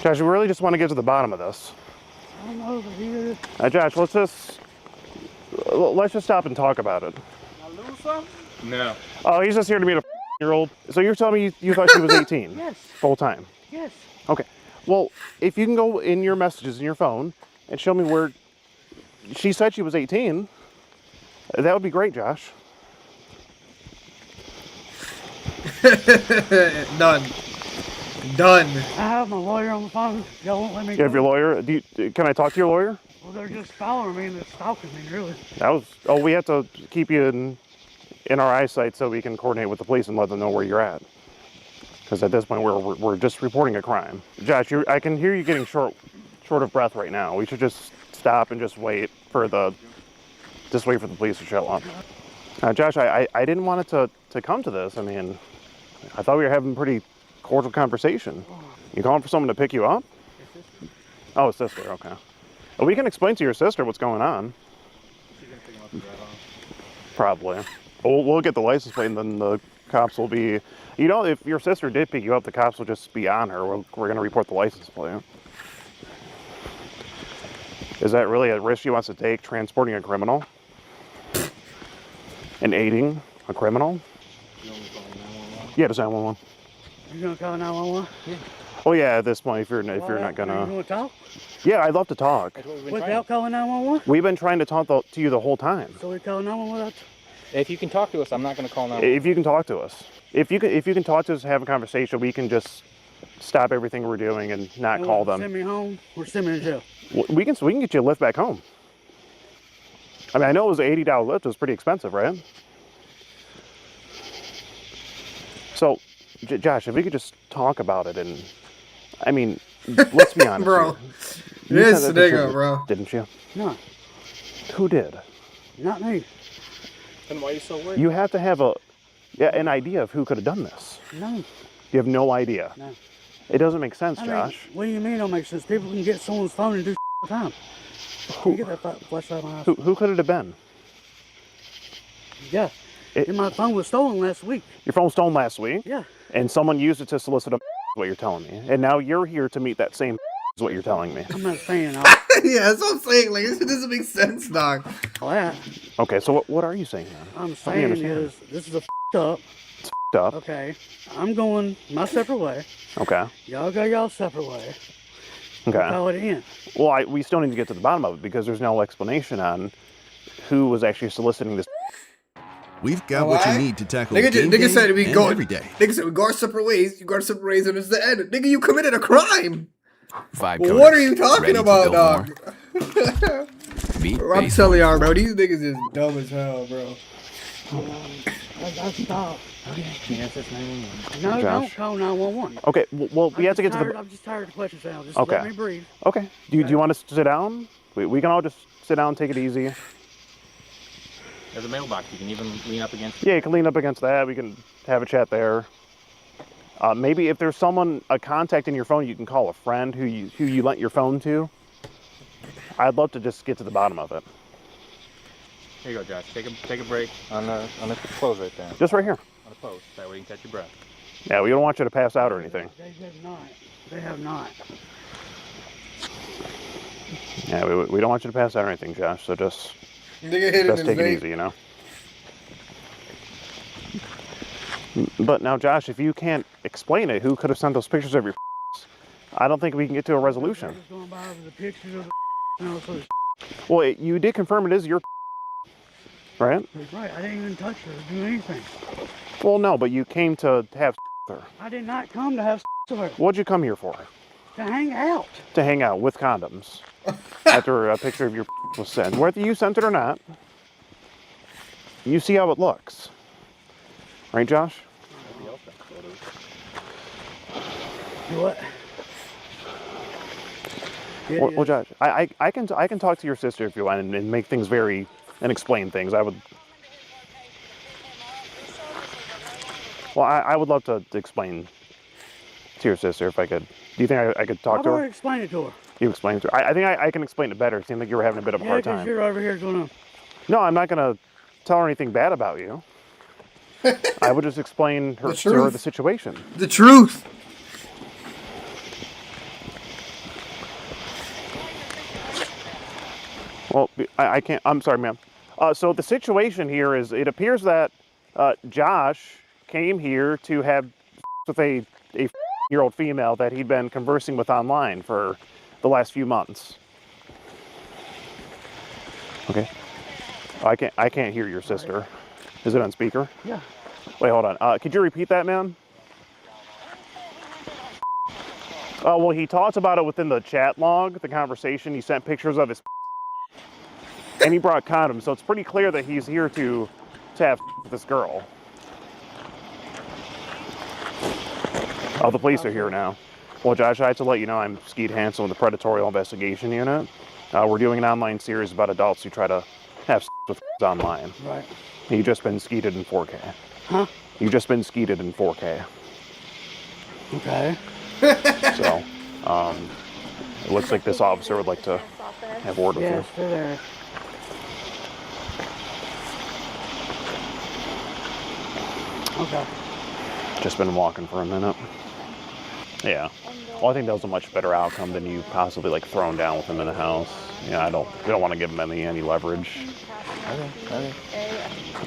Josh, we really just want to get to the bottom of this. I'm over here. Josh, let's just stop and talk about it. No. Oh, he's just here to meet a year-old. So you're telling me you thought she was 18? Yes. Full time? Yes. Okay. Well, if you can go in your messages in your phone and show me where she said she was 18, that would be great, Josh. Done. Done. I have my lawyer on the phone. Y'all won't let me You have your lawyer? Can I talk to your lawyer? Well, they're just following me and they're stalking me, really. We have to keep you in our eyesight so we can coordinate with the police and let them know where you're at. Because at this point, we're just reporting a crime. Josh, I can hear you getting short of breath right now. We should just stop and just wait for the police to show up. Josh, I didn't want it to come to this. I mean, I thought we were having a pretty cordial conversation. You calling for someone to pick you up? Oh, sister, okay. Well, we can explain to your sister what's going on. Probably. We'll get the license plate and then the cops will be... You know, if your sister did pick you up, the cops will just be on her. We're going to report the license plate. Is that really a risk she wants to take, transporting a criminal? And aiding a criminal? Yeah, just 911. You gonna call 911? Yeah. Oh yeah, at this point, if you're not gonna... You wanna talk? Yeah, I'd love to talk. Without calling 911? We've been trying to talk to you the whole time. So we call 911 without... If you can talk to us, I'm not gonna call 911. If you can talk to us. If you can talk to us, have a conversation, we can just stop everything we're doing and not call them. Send me home or send me to jail. We can get you a lift back home. I mean, I know it was an $80 lift. It was pretty expensive, right? So, Josh, if we could just talk about it, and I mean, let's be honest, bro. This nigga, bro. Didn't you? No. Who did? Not me. Then why are you so worried? You have to have an idea of who could have done this. No. You have no idea. No. It doesn't make sense, I mean, Josh. what do you mean it don't make sense? People can get someone's phone and do all the time. Can you get that flashlight on my house? Who could it have been? Yeah. My phone was stolen last week. Your phone was stolen last week? Yeah. And someone used it to solicit is what you're telling me. And now you're here to meet that same is what you're telling me. I'm not saying yeah, that's what I'm saying. Like, it doesn't make sense, dog. that. Okay, so what are you saying then? I'm saying is, this is up. It's up. Okay. I'm going my separate way. Okay. Y'all go y'all separate way. Okay. We'll call it in. Well, we still need to get to the bottom of it because there's no explanation on who was actually soliciting this. We've got what you need to tackle Nigga said we go every day. Nigga said we go our separate ways. You go our separate ways, and it's the end. Nigga, you committed a crime. Vibe What coders. are you talking Ready to about, build dog? Meet Bro, I'm base telling y'all, bro. These niggas is dumb as hell, bro. I'll stop. Yes, it's 911. No, Josh. don't call 911. Okay, well, we have to get to the... I'm just tired of the question sound. Just Okay. let me breathe. Okay. Do you want us to sit down? We can all just sit down and take it easy. There's a mailbox. You can even lean up against. Yeah, you can lean up against that. We can have a chat there. Maybe if there's someone, a contact in your phone, you can call a friend who you lent your phone to. I'd love to just get to the bottom of it. Here you go, Josh. Take a break on the clothes right there. Just right here. On the post. That way you can catch your breath. Yeah, we don't want you to pass out or anything. They have not. They have not. Yeah, we don't want you to pass out or anything, Josh. So just take it easy, you know. But now, Josh, if you can't explain it, who could have sent those pictures of your? I don't think we can get to a resolution. Going by over the pictures of the Well, you did confirm it is your, right? Right. I didn't even touch her or do anything. Well, no, but you came to have with her. I did not come to have with her. What'd you come here for? To hang out. To hang out with condoms. After a picture of your was sent. Whether you sent it or not, you see how it looks. Right, Josh? What? Well, Josh, I can talk to your sister if you want and make things and explain things. I would. Well, I would love to explain to your sister if I could. Do you think I could talk to her? I've already explained it to her. You explain it to her. I think I can explain it better. It seemed like you were having a bit of a hard Yeah, time. because you're over here going to. No, I'm not going to tell her anything bad about you. I would just explain to her the situation. The truth. Well, I can't. I'm sorry, ma'am. So the situation here is, it appears that Josh came here to have with a year-old female that he'd been conversing with online for the last few months. Okay. I can't hear your sister. Is it on speaker? Yeah. Wait, hold on. Could you repeat that, ma'am? Well, he talked about it within the chat log, the conversation. He sent pictures of his and he brought condoms, so it's pretty clear that he's here to have this girl. Oh, the police are here now. Well, Josh, I have to let you know I'm Skeet Hansen with the Predatorial Investigation Unit. We're doing an online series about adults who try to have with online. Right. You've just been skeeted in 4K. Huh? You've just been skeeted in 4K. Okay. So, it looks like this officer would like to have word with you. Yes, they're there. Okay. Just been walking for a minute. Yeah. Well, I think that was a much better outcome than you possibly thrown down with him in the house. Yeah, we don't want to give him any leverage. Okay.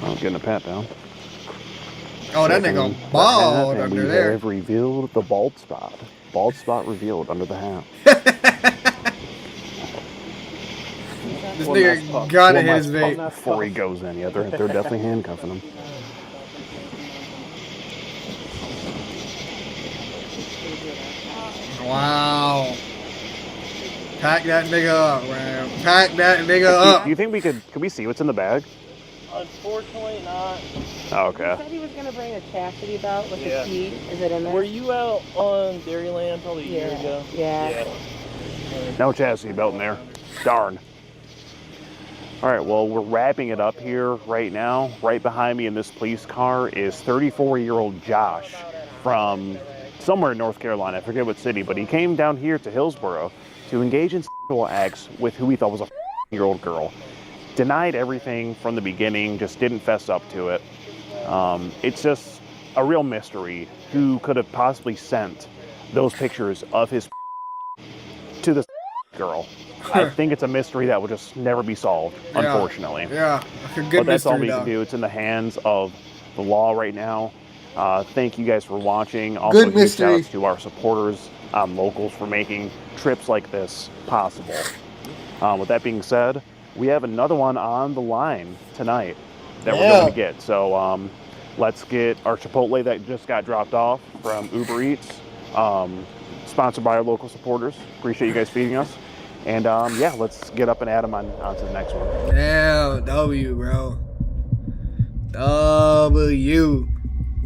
Oh, getting a pat down. Oh, that nigga bald under we there. have revealed the bald spot. Bald spot revealed under the hat. This nigga gotta hit his vape. Before he goes in, yeah, they're definitely handcuffing him. Wow. Pack that nigga up, man. Pack that nigga up. Do you think could we see what's in the bag? Unfortunately not. Oh, okay. He said he was going to bring a chastity belt with Yeah. a key. Is it in there? Were you out on Dairyland probably a year ago? Yeah. No chastity belt in there. Darn. All right, well, we're wrapping it up here right now. Right behind me in this police car is 34-year-old Josh from somewhere in North Carolina. I forget what city, but he came down here to Hillsborough to engage in sexual acts with who he thought was a year-old girl. Denied everything from the beginning, just didn't fess up to it. It's just a real mystery who could have possibly sent those pictures of his to this girl. I think it's a mystery that will just never be solved, unfortunately. Yeah, a good But that's all mystery, we can though. do. It's in the hands of the law right now. Thank you guys for watching. Also, Good huge shout mystery. outs to our supporters, locals, for making trips like this possible. With that being said, we have another one on the line tonight that we're going to get. So let's get our Chipotle that just got dropped off from Uber Eats, sponsored by our local supporters. Appreciate you guys feeding us. And yeah, let's get up and add them on to the next one. Damn, W, bro. W.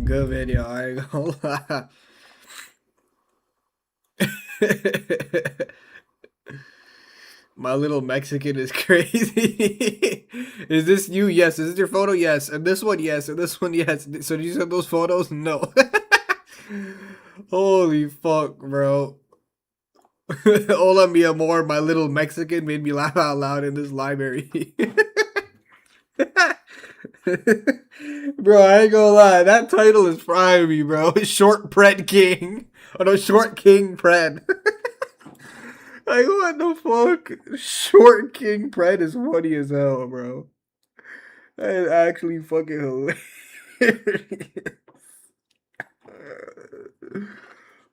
Good video, I ain't gonna lie. My little Mexican is crazy. Is this you? Yes. Is this your photo? Yes. And this one? Yes. And this one? Yes. So did you send those photos? No. Holy fuck, bro. Hola mi amor, my little Mexican made me laugh out loud in this library. Bro, I ain't gonna lie. That title is frying me, bro. Short Pred King. Oh no, Short King Pred. Like, what the fuck? Short King Pred is funny as hell, bro. That is actually fucking hilarious.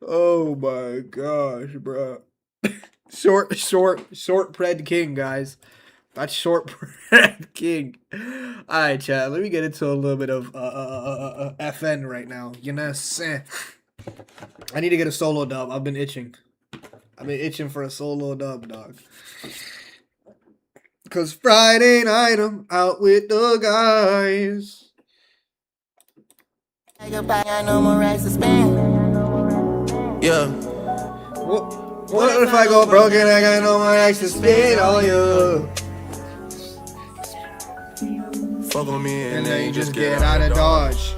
Oh my gosh, bro. Short Pred King, guys. That's Short Pred King. Alright, chat. Let me get into a little bit of FN right now. You know what I'm saying? I need to get a solo dub. I've been itching. I've been itching for a solo dub, dog. Cause Friday night I'm out with the guys. Yeah. What if I go broke and I got no more racks to spend on you? Fuck on me And then you just get out of Dodge.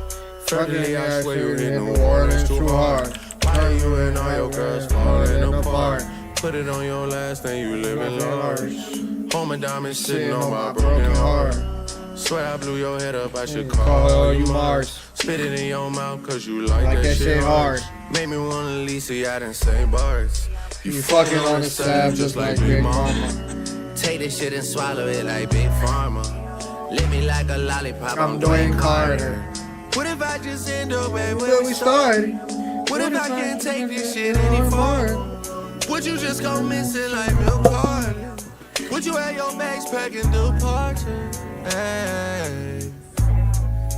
Friendly, I swear you hit New Orleans too hard. Why you and all your girls falling apart? Put it on your last and you living large. Home and diamonds sitting on my broken heart. Swear I blew your head up, I should call you Mars. Spit it in your mouth cause you like that shit hard. Made me wanna leave, see I didn't say bars. You fucking on the stab just like Big Mama. Take this shit and swallow it like Big Pharma. Lick me like a lollipop, I'm Dwayne Carter. What if I just end up where we started? What if I can't take this shit any farther? Would you just go missing like Milk Carter? Would you have your bags packed and departure? Hey.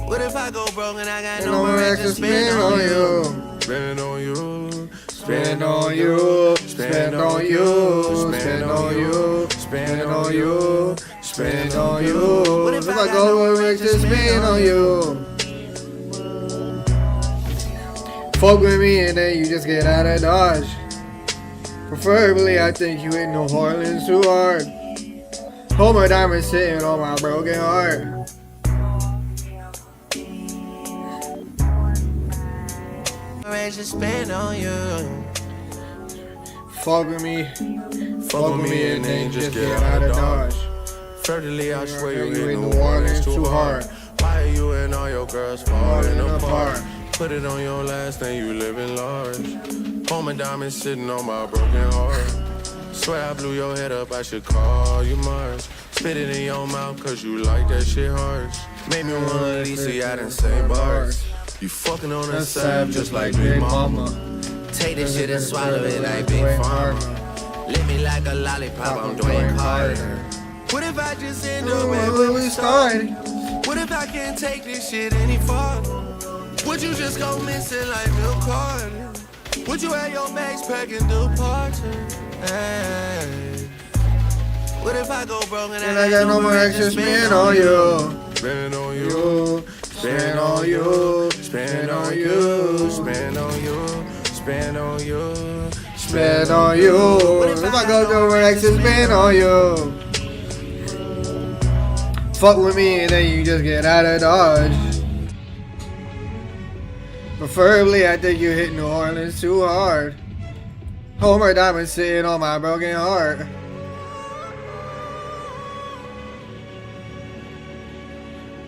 What if I go broke and I got no more racks to spend on you? Spend on you. Spend on you. Spend on you. Spend on you. Spend on you. Spend on you. What if I go with racks to spend on you? Fuck with me and then you just get out of Dodge. Preferably, I think you in New Orleans too hard. Hold my diamonds sitting on my broken heart. Spend on you. Fuck with me. Fuck with me and then just get out of Dodge. Thirdly, I swear you hit New Orleans too hard. Why are you and all your girls falling apart? Put it on your last and you living large. Home and diamonds sitting on my broken heart. Swear I blew your head up, I should call you Mars. Spit it in your mouth cause you like that shit hard. Made me wanna leave, see I didn't say bars. You fucking on that side just like Big Mama. Take this shit and swallow it like Big Pharma. Lick me like a lollipop, I'm Dwayne Carter. What if I just end up where we started? What if I can't take this shit any farther? Would you just go missing like Milk Carter? Would you have your bags packed and departure? Hey. What if I go broke and I got no more extra spend on you? Spend on you. Spend on you. Spend on you. Spend on you. Spend on you. Spend on you. If I go to where extra spend on you. Fuck with me and then you just get out of Dodge. Preferably, I think you hit New Orleans too hard. Homer Diamond sitting on my broken heart.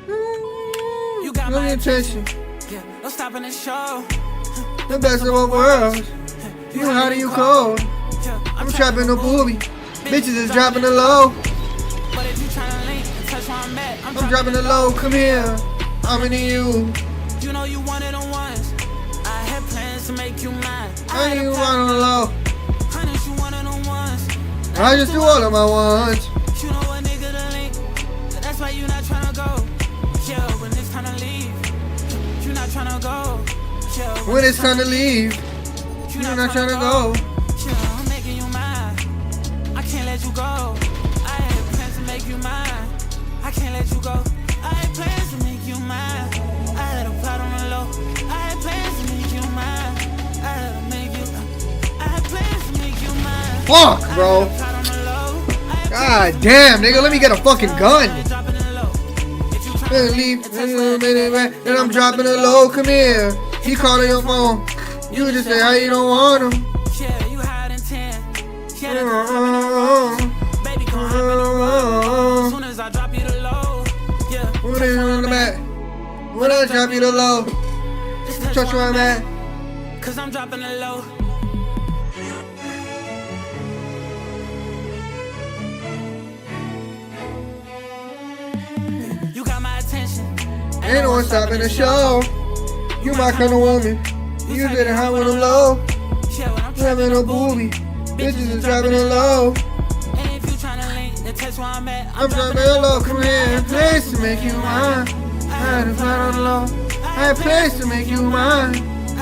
You got my attention. Yeah, no stopping the show. The best of both worlds. You hot and you cold. I'm trapping the booby. Bitches is dropping the low. But if you tryna link and touch where I'm at, I'm dropping the low. Come here. I'm into you. You know you wanted on ones. I had plans to make you mine. I ain't one on the low. Honey, you wanted on ones. I just do all of my ones. You know a nigga to link. That's why you not tryna go. Yeah, when it's time to leave. You not tryna go. Yeah, when it's time to leave. You not tryna go. Yeah, I'm making you mine. I can't let you go. I had plans to make you mine. I can't let you go. I had plans to make you mine. I had a plot on the low. I had plans to make you mine. I had to make you. I had plans to make you mine. Fuck, bro. God damn, nigga, let me get a fucking gun. Leave, and I'm dropping it low. Come here. He calling your phone. You just say how you don't want them. Yeah, you hide in 10. Yeah, baby, come hop in the road. As soon as I drop you the low. Yeah. When they on the back. When I drop you the low. Just touch where I'm at. Cause I'm dropping the low. You got my attention. Ain't no one stopping the show. You my kind of woman. You get it high when I'm low. Having a booby. Bitches is dropping it low. And if you tryna link, then text where I'm at. I'm dropping it low. Come here, place to make you mine. I had to find on the low. I had place to make you mine. I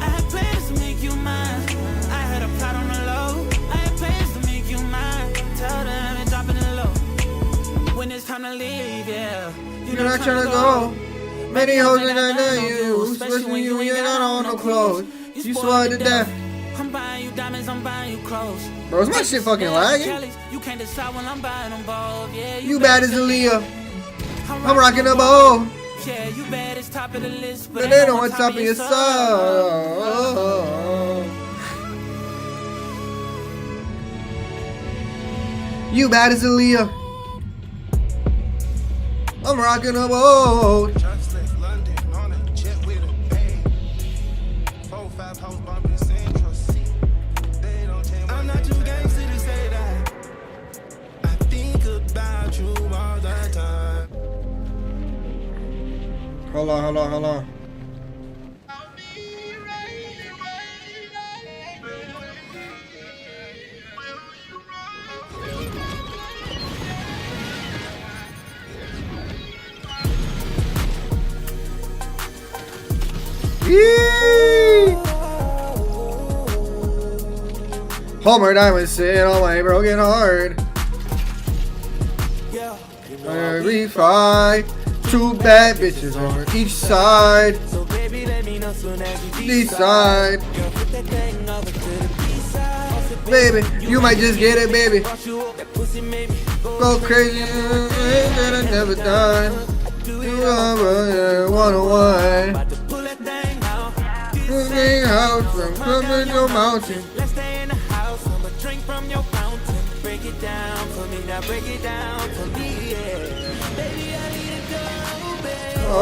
had plans to make you mine. I had a plot on the low. I had plans to make you mine. Tell them I'm dropping it low. When it's time to leave, yeah. You're not trying to go. Many hoes ain't got nothing you. Especially when you ain't got on no clothes. You swore to death. I'm buying you diamonds, I'm buying you clothes. Bro, is my shit fucking lagging? You can't decide when I'm buying them both. Yeah, you bad as Aaliyah. I'm rocking a bow. Yeah, you bad as top of the list, but they don't want top of your soul. You bad as Aaliyah. I'm rocking a boat. I'm not too gangster to say that. I think about you all the time. Hold on. Homer Diamond sitting on my broken heart. Every fight, 2 bad bitches on each side. So baby, let me know soon as you decide. Baby, you might just get it, baby. Go crazy, that I never done. You are 101. Moving out from coming your mountain. Let's stay in the house. I'ma drink from your fountain. Break it down for me, now break it down for me, yeah. Baby, I need to go, baby. Oh,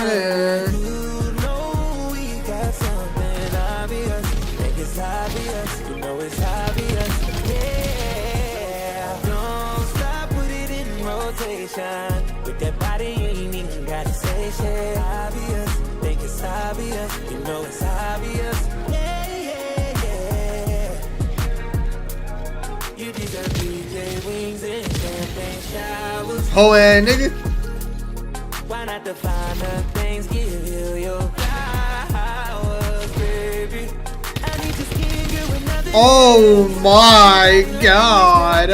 yeah. You know we got something obvious. Think it's obvious, you know it's obvious, yeah. Don't stop, put it in rotation. With that body, you ain't even gotta say shit. Obvious, think it's obvious, you know it's obvious, yeah. You deserve DJ wings and champagne showers. Ho ass nigga. Why not the finer things give you your flowers, baby? I need to skin you another. Oh my god.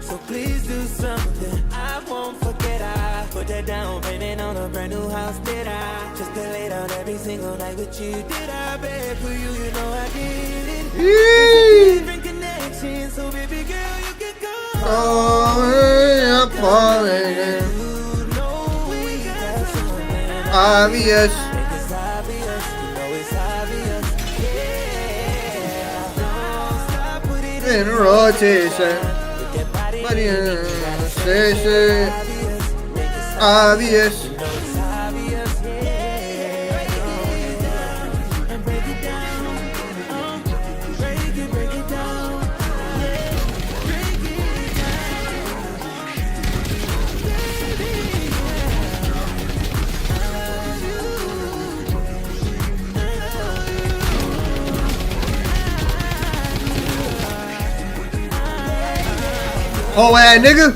So please do something I won't forget. I put that down payment on a brand new house. Did I just been laid out every single night with you? Did I beg for you? You know I did it. It's a different connection, so baby girl you can go. Oh, yeah, falling. Obvious. In rotation. Body in station. Obvious. Oh, ass nigga.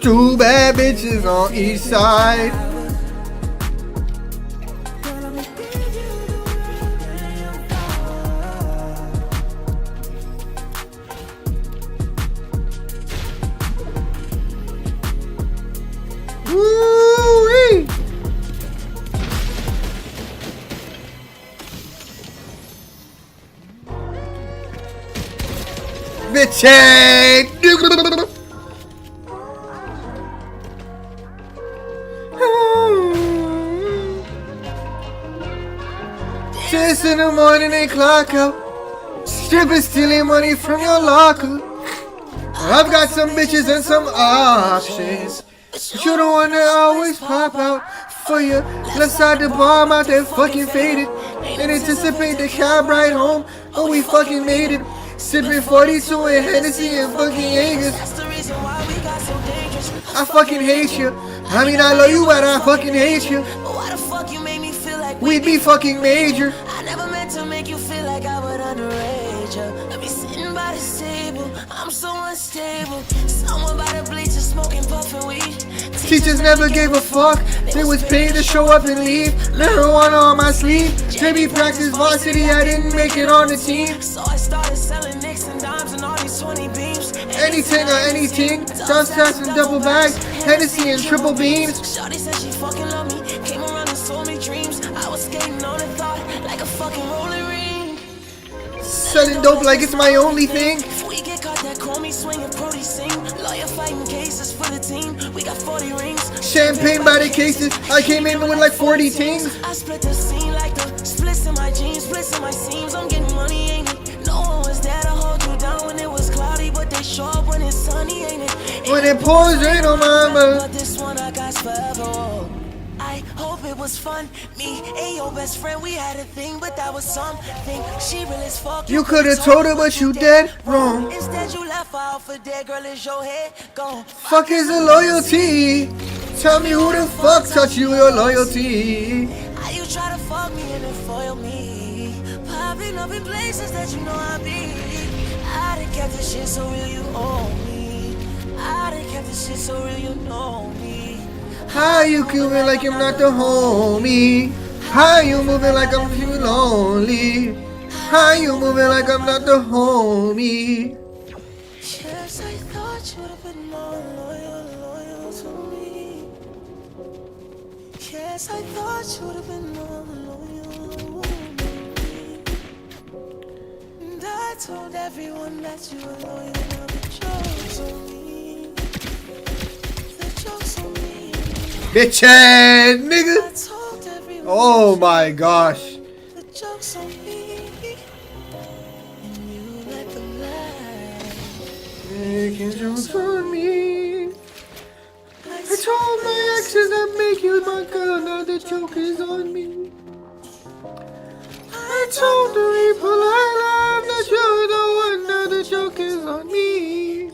2 bad bitches on each side. Woo-wee. Bitch. Oh, 6 in the morning they clock out. Strippers stealing money from your locker. I've got some bitches and some options. But you're the one that always pop out for you. Left side the bar, I'm out there fucking faded. And anticipate the cab ride home. Oh, we fucking made it. Sipping 42 and Hennessy and fucking Jaegers. I fucking hate you. I mean, I love you, but I fucking hate you. We'd be fucking major. I never meant to make you feel like I would underrate you. I be sitting by the table, I'm so unstable. Someone by the bleachers smoking, puffing weed. Teachers never gave a fuck. They was paid to show up and leave. Marijuana on my sleeve. JV practice varsity, I didn't make it on the team. So I started selling nicks and dimes and all these 20 beams. Anything or anything. Just and double bags. Hennessy and triple beams. Shawty said she fucking love me. Came around and sold me dreams. I was skating on the thought like a fucking rolling ring. Selling dope like it's my only thing. If we get caught, that call me swinging, Brody sing. Lawyer fighting cases for the team. We got 40 rings. Champagne by the cases. I came in with like 40 things. I split the scene like the splits in my jeans, splits in my seams. I'm getting money, ain't it? No one was there to hold you down when it was cloudy, but they show up when it's sunny, ain't it? When it pours rain on my mouth. But this one I got forever. I hope it was fun. Me and your best friend, we had a thing, but that was something. She real as fuck. You could have told her, but you dead wrong. Instead, you left her out for dead, girl. Is your head gone? Fuck is the loyalty? Tell me who the fuck taught you your loyalty? How you try to fuck me and then foil me? Popping up in places that you know I be. I done kept this shit so real, you owe me. I done kept this shit so real, you know me. How you moving like I'm not the homie? How you moving like I'm too lonely? How you moving like I'm not the homie? Yes, I thought you'd have been more loyal to me. Yes, I thought you'd have been more loyal to me. And I told everyone that you were loyal. Now the joke's on me. The joke's on me. Bitch ass nigga. Oh my gosh. The joke's on me. And you let them laugh. Making jokes on me. I told my exes that make you my girl, now the joke is on me. I told the people I love that you're the one, now the joke is on me.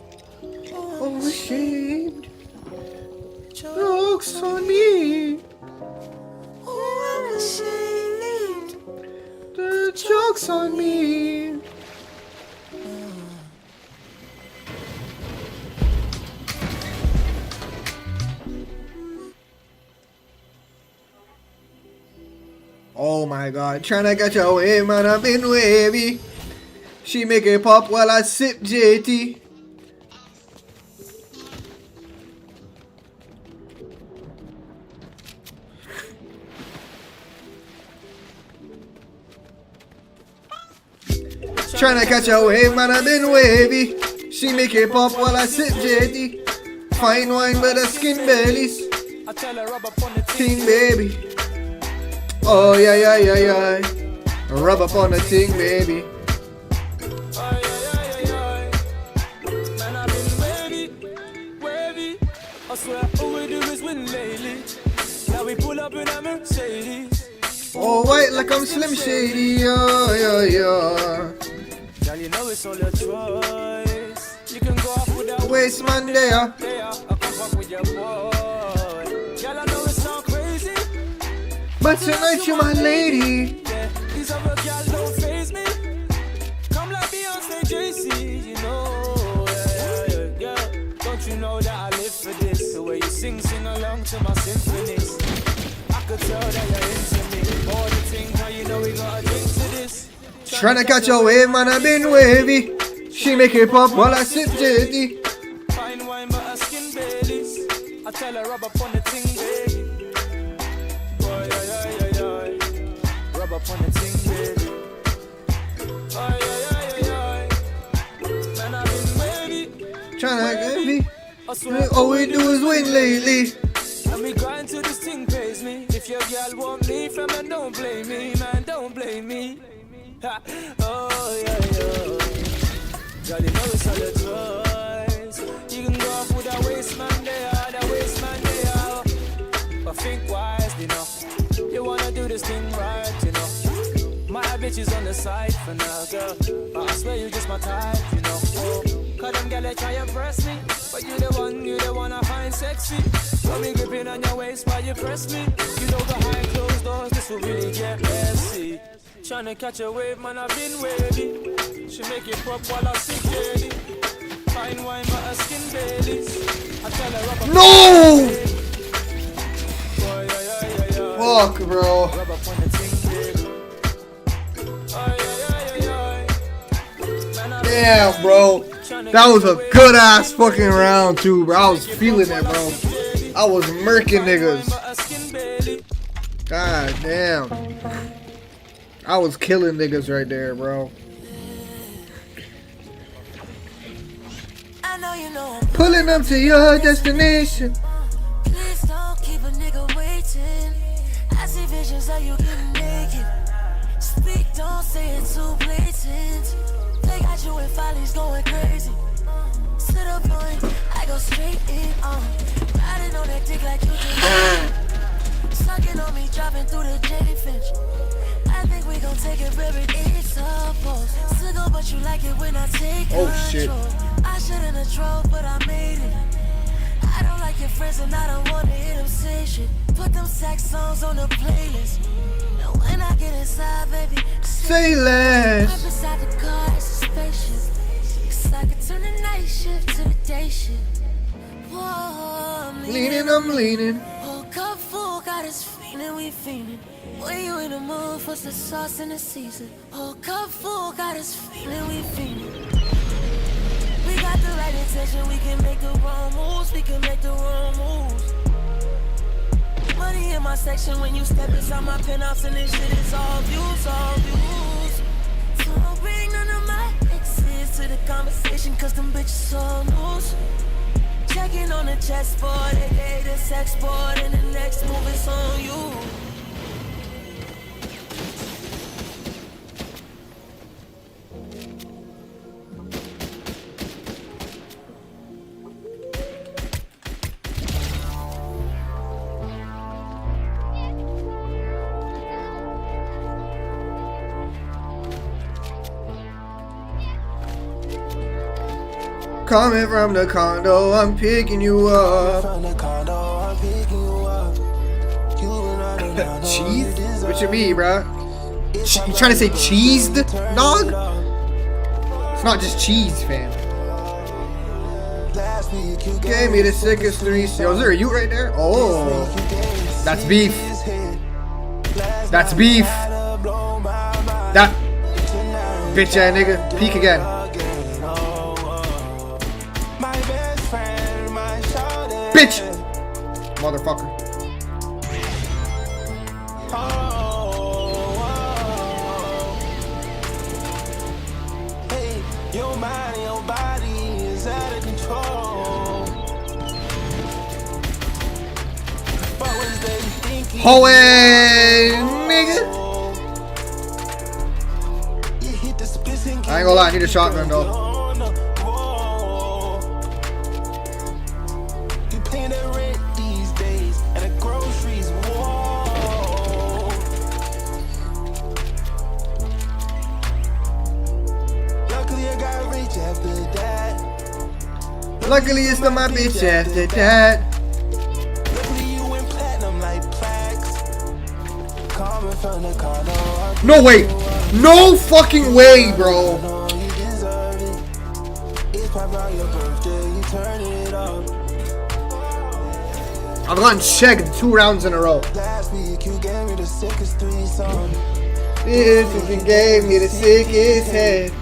Oh, ashamed. Jokes on me. Oh, I'm ashamed. The joke's on me. Oh my god, tryna catch your way, man, I've been wavy. She make it pop while I sip JT. Tryna catch a wave, man, I've been wavy. She make it pop while I sip JT. Fine wine, but her skin bellies. Ting, baby. Oh, yeah, yeah, yeah, yeah. Rub up on the ting, baby. Man, I've been wavy. I swear all we do is win lately. Now we pull up in a Mercedes. Oh, white like I'm Slim Shady. Yeah, yeah, yeah. Girl, you know it's all your choice. You can go off with that waste man there. I come back with your boy. Girl, I know it's not crazy, but tonight you're my lady. Yeah, these other girls don't faze me. Come like Beyonce, JC, you know. Yeah. Don't you know that I live for this? The way you sing along to my symphonies. I could tell that you're into me. All the things, how you know we gotta drink to this. Tryna catch a wave, man, I've been wavy. She make it pop while I sip JT. Fine wine, but her skin bellies. I tell her rub up on the ting, baby. Boy, yeah. Rub up on the ting, baby. Oh, yeah. Man, I've been wavy. Tryna get me. All we do is win lately. And me grind till this thing pays me. If your girl want me, from man, don't blame me, man, don't blame me. blame me. Oh, yeah, yeah. God, you know it's all your choice. You can go off with a waste man there, the waste man there. But think wisely, you know. You wanna do this thing right, you know. My bitch is on the side for now, girl. But I swear you just my type, you know. Oh, cause them girl they try and press me, but you the one I find sexy. Got me gripping on your waist while you press me. You know behind closed doors, this will really get messy. Tryna catch a wave, man, I've been wavy. She make it pop while I sing daily. Fine wine, but her skin Baileys. I tell her rub No! Fuck, bro. Damn, bro. That was a good ass fucking round too, bro. I was feeling it, bro. I was murking niggas. God damn. I was killing niggas right there, bro. Pulling up to your destination. Please don't keep a nigga waiting. I see visions of you getting naked. Speak, don't say it too blatant. They got you with follies going crazy. To the point, I go straight in on. Riding on that dick like you did. Sucking on me, dropping through the jellyfish. I think we gon' take it where it's supposed to go, but you like it when I take control. Shit. I shouldn't have drove, but I made it. I don't like your friends and I don't wanna hear them say shit. Put them sex songs on the playlist. And when I get inside, baby, say less. Right beside the car, it's a spaceship. It's like I turn the night shift to the day shift. Whoa, I'm leaning. Whole cup full, got us feeling, we feeling. When you in the mood for the sauce in the season. Whole cup full, got us feeling, we feeling. We got the right intention, we can make the wrong moves, we can make the wrong moves. Money in my section when you step inside my penthouse and this shit is all views, all views. So don't bring none of my exes to the conversation, cause them bitches so loose. Checking on the chessboard, aka the sex board, and the next move is on you. Coming from the condo, I'm picking you up. Cheese? What you mean, bro? You trying to say cheesed, dog? It's not just cheese, fam. Gave me the sickest 3. Yo, is there a U right there? Oh, that's beef. That's beef. That bitch ass nigga. Peek again. Bitch! Motherfucker. Hey, your mind and your body is out of control. But was they thinking? Hoe nigga! I ain't gonna lie, I need a shotgun though. Luckily it's not my bitch after that. No way! No fucking way, bro! I've gotten checked 2 rounds in a row. This is you gave me the sickest head.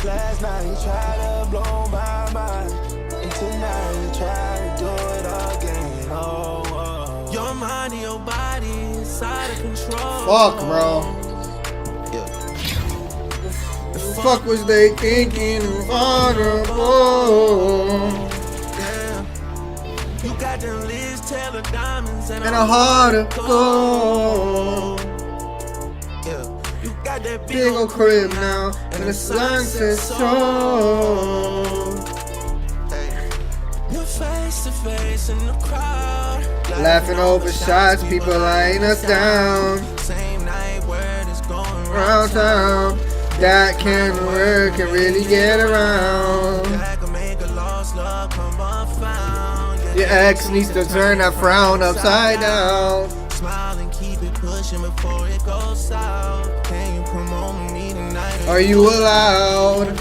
Last night you tried to blow my mind, and tonight you try to do it again. Oh, your mind and your body is out of control. Fuck, bro. The fuck was they thinking of honorable? You got them Liz Taylor diamonds and a heart of gold. You got got that big old crib now, and the sun says so. You're face to face in the crowd, laughing over shots, people eyeing us down. Same night, word is going Around town, that can work and really get around. That can make a lost love come unfound. Your ex needs to turn that frown upside down. Smile and keep it pushing before it goes south. Can you promote me tonight? Are you allowed?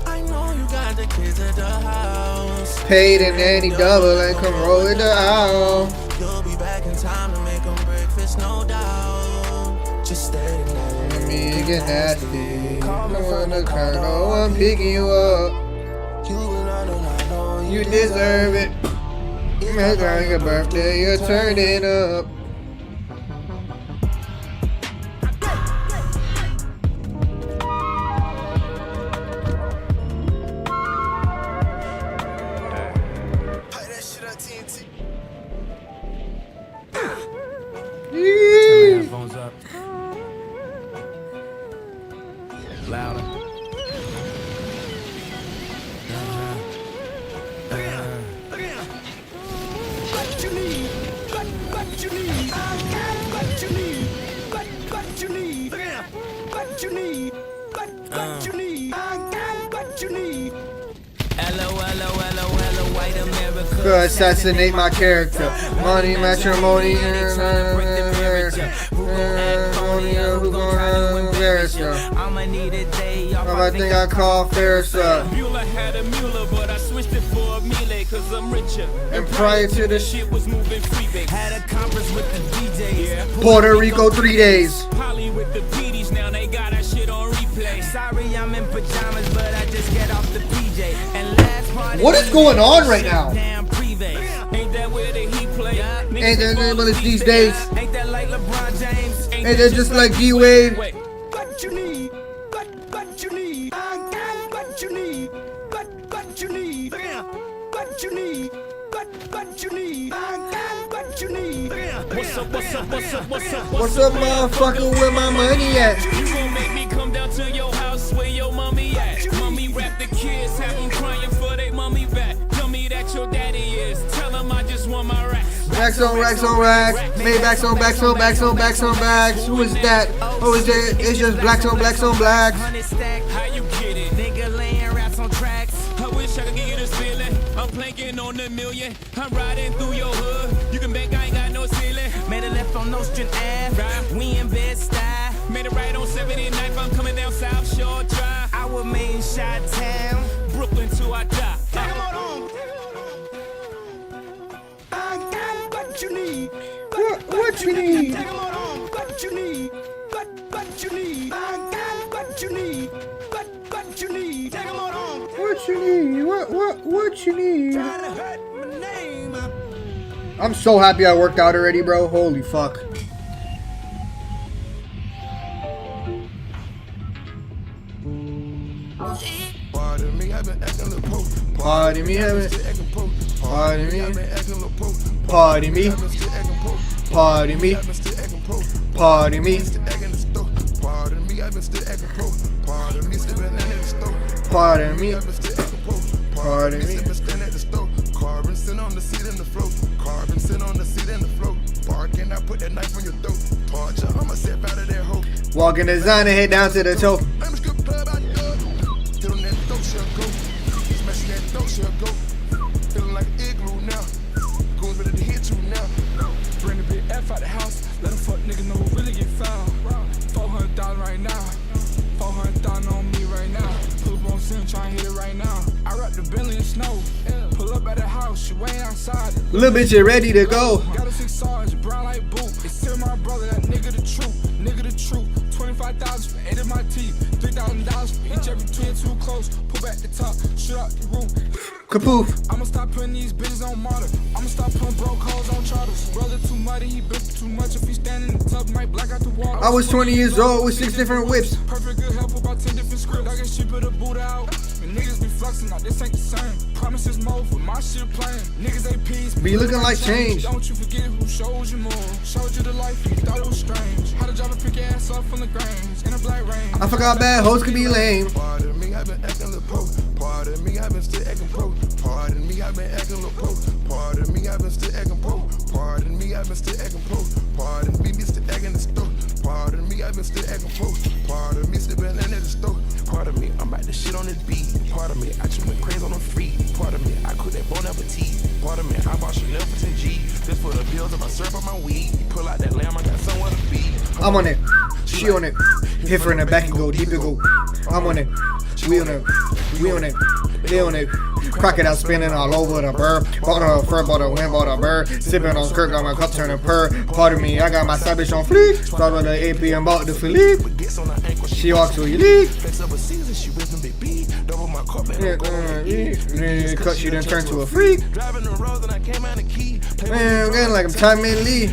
I know you got the kids at the house. Paid in any double and come roll it out. You'll be back in time to make them breakfast, no doubt. Just stay tonight. Let me get nasty. Come on the Colonel, I'm picking you up. You deserve it. It's like your birthday, you're turning up. Headphones up. Louder. What you need? What you need? What you need? What you need? What you need? What you need? What you need? Hello, white America. Could assassinate my character. Money, matrimony, who gonna embarrass you? I'ma need a day off. I think I call Ferris up. Mueller had a Mueller, but I switched it for a Miele, cause I'm richer. And prior to the shit was moving freebase. Had a conference with the DJs. Puerto Rico 3 days. Holly with the PDs, now they got our shit on replay. Sorry, I'm in pajamas, but I just get off the PJ. And last party. What is going on right now? Ain't that where the heat play? Ain't that neighborhood these days? Ain't that like LeBron James? Ain't that just like D-Wade? What you need? What you need? What you need? What you need? What you need? What you need? What you need? What's up, What's up, motherfucker? Where my money at? You gon' make me come down to your house where your mommy at. Mommy rap the kids, have them crying for they mommy back. Tell me that your daddy is. Tell them I just want my racks. Racks on racks on racks. Maybachs on backs on backs on backs on backs. Who is that? Who is it? It's just blacks on blacks on blacks. How you get it? Nigga laying raps on tracks. I wish I could give you this feeling. I'm planking on the million. I'm riding through your hood. You can bet I ain't got no ceiling. Made a left on Nostrand Ave. We in Bed-Stuy. Made a right on 79th. I'm coming down South Shore Drive. I was made in Chi-Town. Brooklyn till I die. What you need? What you need? What you need? What you need? What you need? What you need? Take 'em on. What you need? What you need? I'm so happy I worked out already, bro. Holy fuck. Pardon me, I've been acting a little poke. Pardon me, Pardon me. Pardon me. Pardon me. Pardon me. Pardon me, I've been still acting poke. Pardon me, still been at the store. Pardon me. Pardon me. Stand at the store. Carbon sit on the seat and the float. Carbon sit on the seat and the float. Barking, I put that knife on your throat. Parcha, I'ma step out of that hole. Walking designer, head down to the toe. I'm a strip club, I go. Get on that dope, she'll go. Smashing that dope, she'll go. Feeling like an igloo now. Goons ready to hit you now. Bring the big F out the house. Let them fuck niggas know who really get found. $400 right now. $400 on me right now. Pull up on scene, try and hit it right now. I wrap the Bentley in snow. Pull up at the house, she way outside. Little bitch, you ready to go. Got a 6 sarge, brown like boot. It's tell my brother that nigga the truth. Nigga the truth. 25,000 for 8 of my teeth. $3,000 for each every twin too close. Pull back the top, shoot out the roof. Kapoof. I'ma stop putting these bitches on model. I'ma stop putting broke hoes on charters. Brother too muddy, he built too much. If he stand in the tub, might black out the water. I was 20 years old with 6 different whips. Perfect good help about 10 different scripts. I can ship it a boot out. Niggas be flexing, now this ain't the same. Promises more with my shit playing. Niggas ain't peace. Be looking like change. Don't you forget who showed you more. Showed you the life you thought it was strange. How to drop a pick your ass up from the grains in a black rain. I forgot bad hoes could be lame. Pardon me, I've been acting a po. Pardon me, I've been still acting pro. Pardon me, I've been acting a po. Pardon me, I've been still acting po. Pardon me, I've been still acting po. Pardon me, still acting the store. Pardon me, I've been still acting po. Pardon me, still been in the store. Pardon me, I'm about to shit on this beat. Pardon me, I just went crazy on the free. Pardon me, I quit that Bon Appetit. Pardon me, I bought Chanel for 10 G. Just for the bills of my syrup on my weed. Pull out that lamb, I got somewhere to be. I'm on it. She on it. Hit her in the back and go deep and go. I'm on it. We on it. We on it. They on it. Crocodile spinning all over the bird. Bought a fur, bought a wind, bought a bird. Sipping on skirt, got my cup turning purr. Pardon me, I got my side bitch on fleek. Start with the AP and bought the Philippe. She walks to your league. Cut, she done turned to a freak. Man, I'm getting like I'm Ty Lee.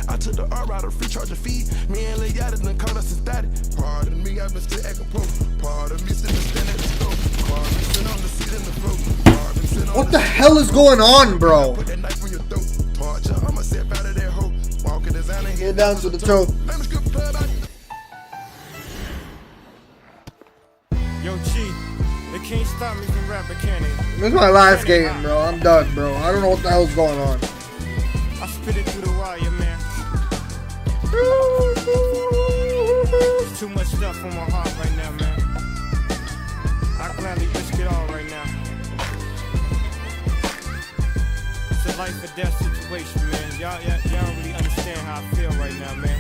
I took the R out of free charge of fee. Me and Lil Yachty done called us since daddy. Pardon me, I've been still acting pro. Pardon me, still standing at the store. Pardon me, sit on the seat in the throat. What the hell is going on, bro? Put that knife on your throat. Torture, I'ma step out of that hole. Walking designer, get down to the toe. Yo, G, they can't stop me from rapping, can they? This is my last game, bro. I'm done, bro. I don't know what the hell's going on. I spit it through the wire, man. There's too much stuff on my heart right now, man. I gladly risk it all right now. It's a life or death situation, man. Y'all don't really understand how I feel right now, man.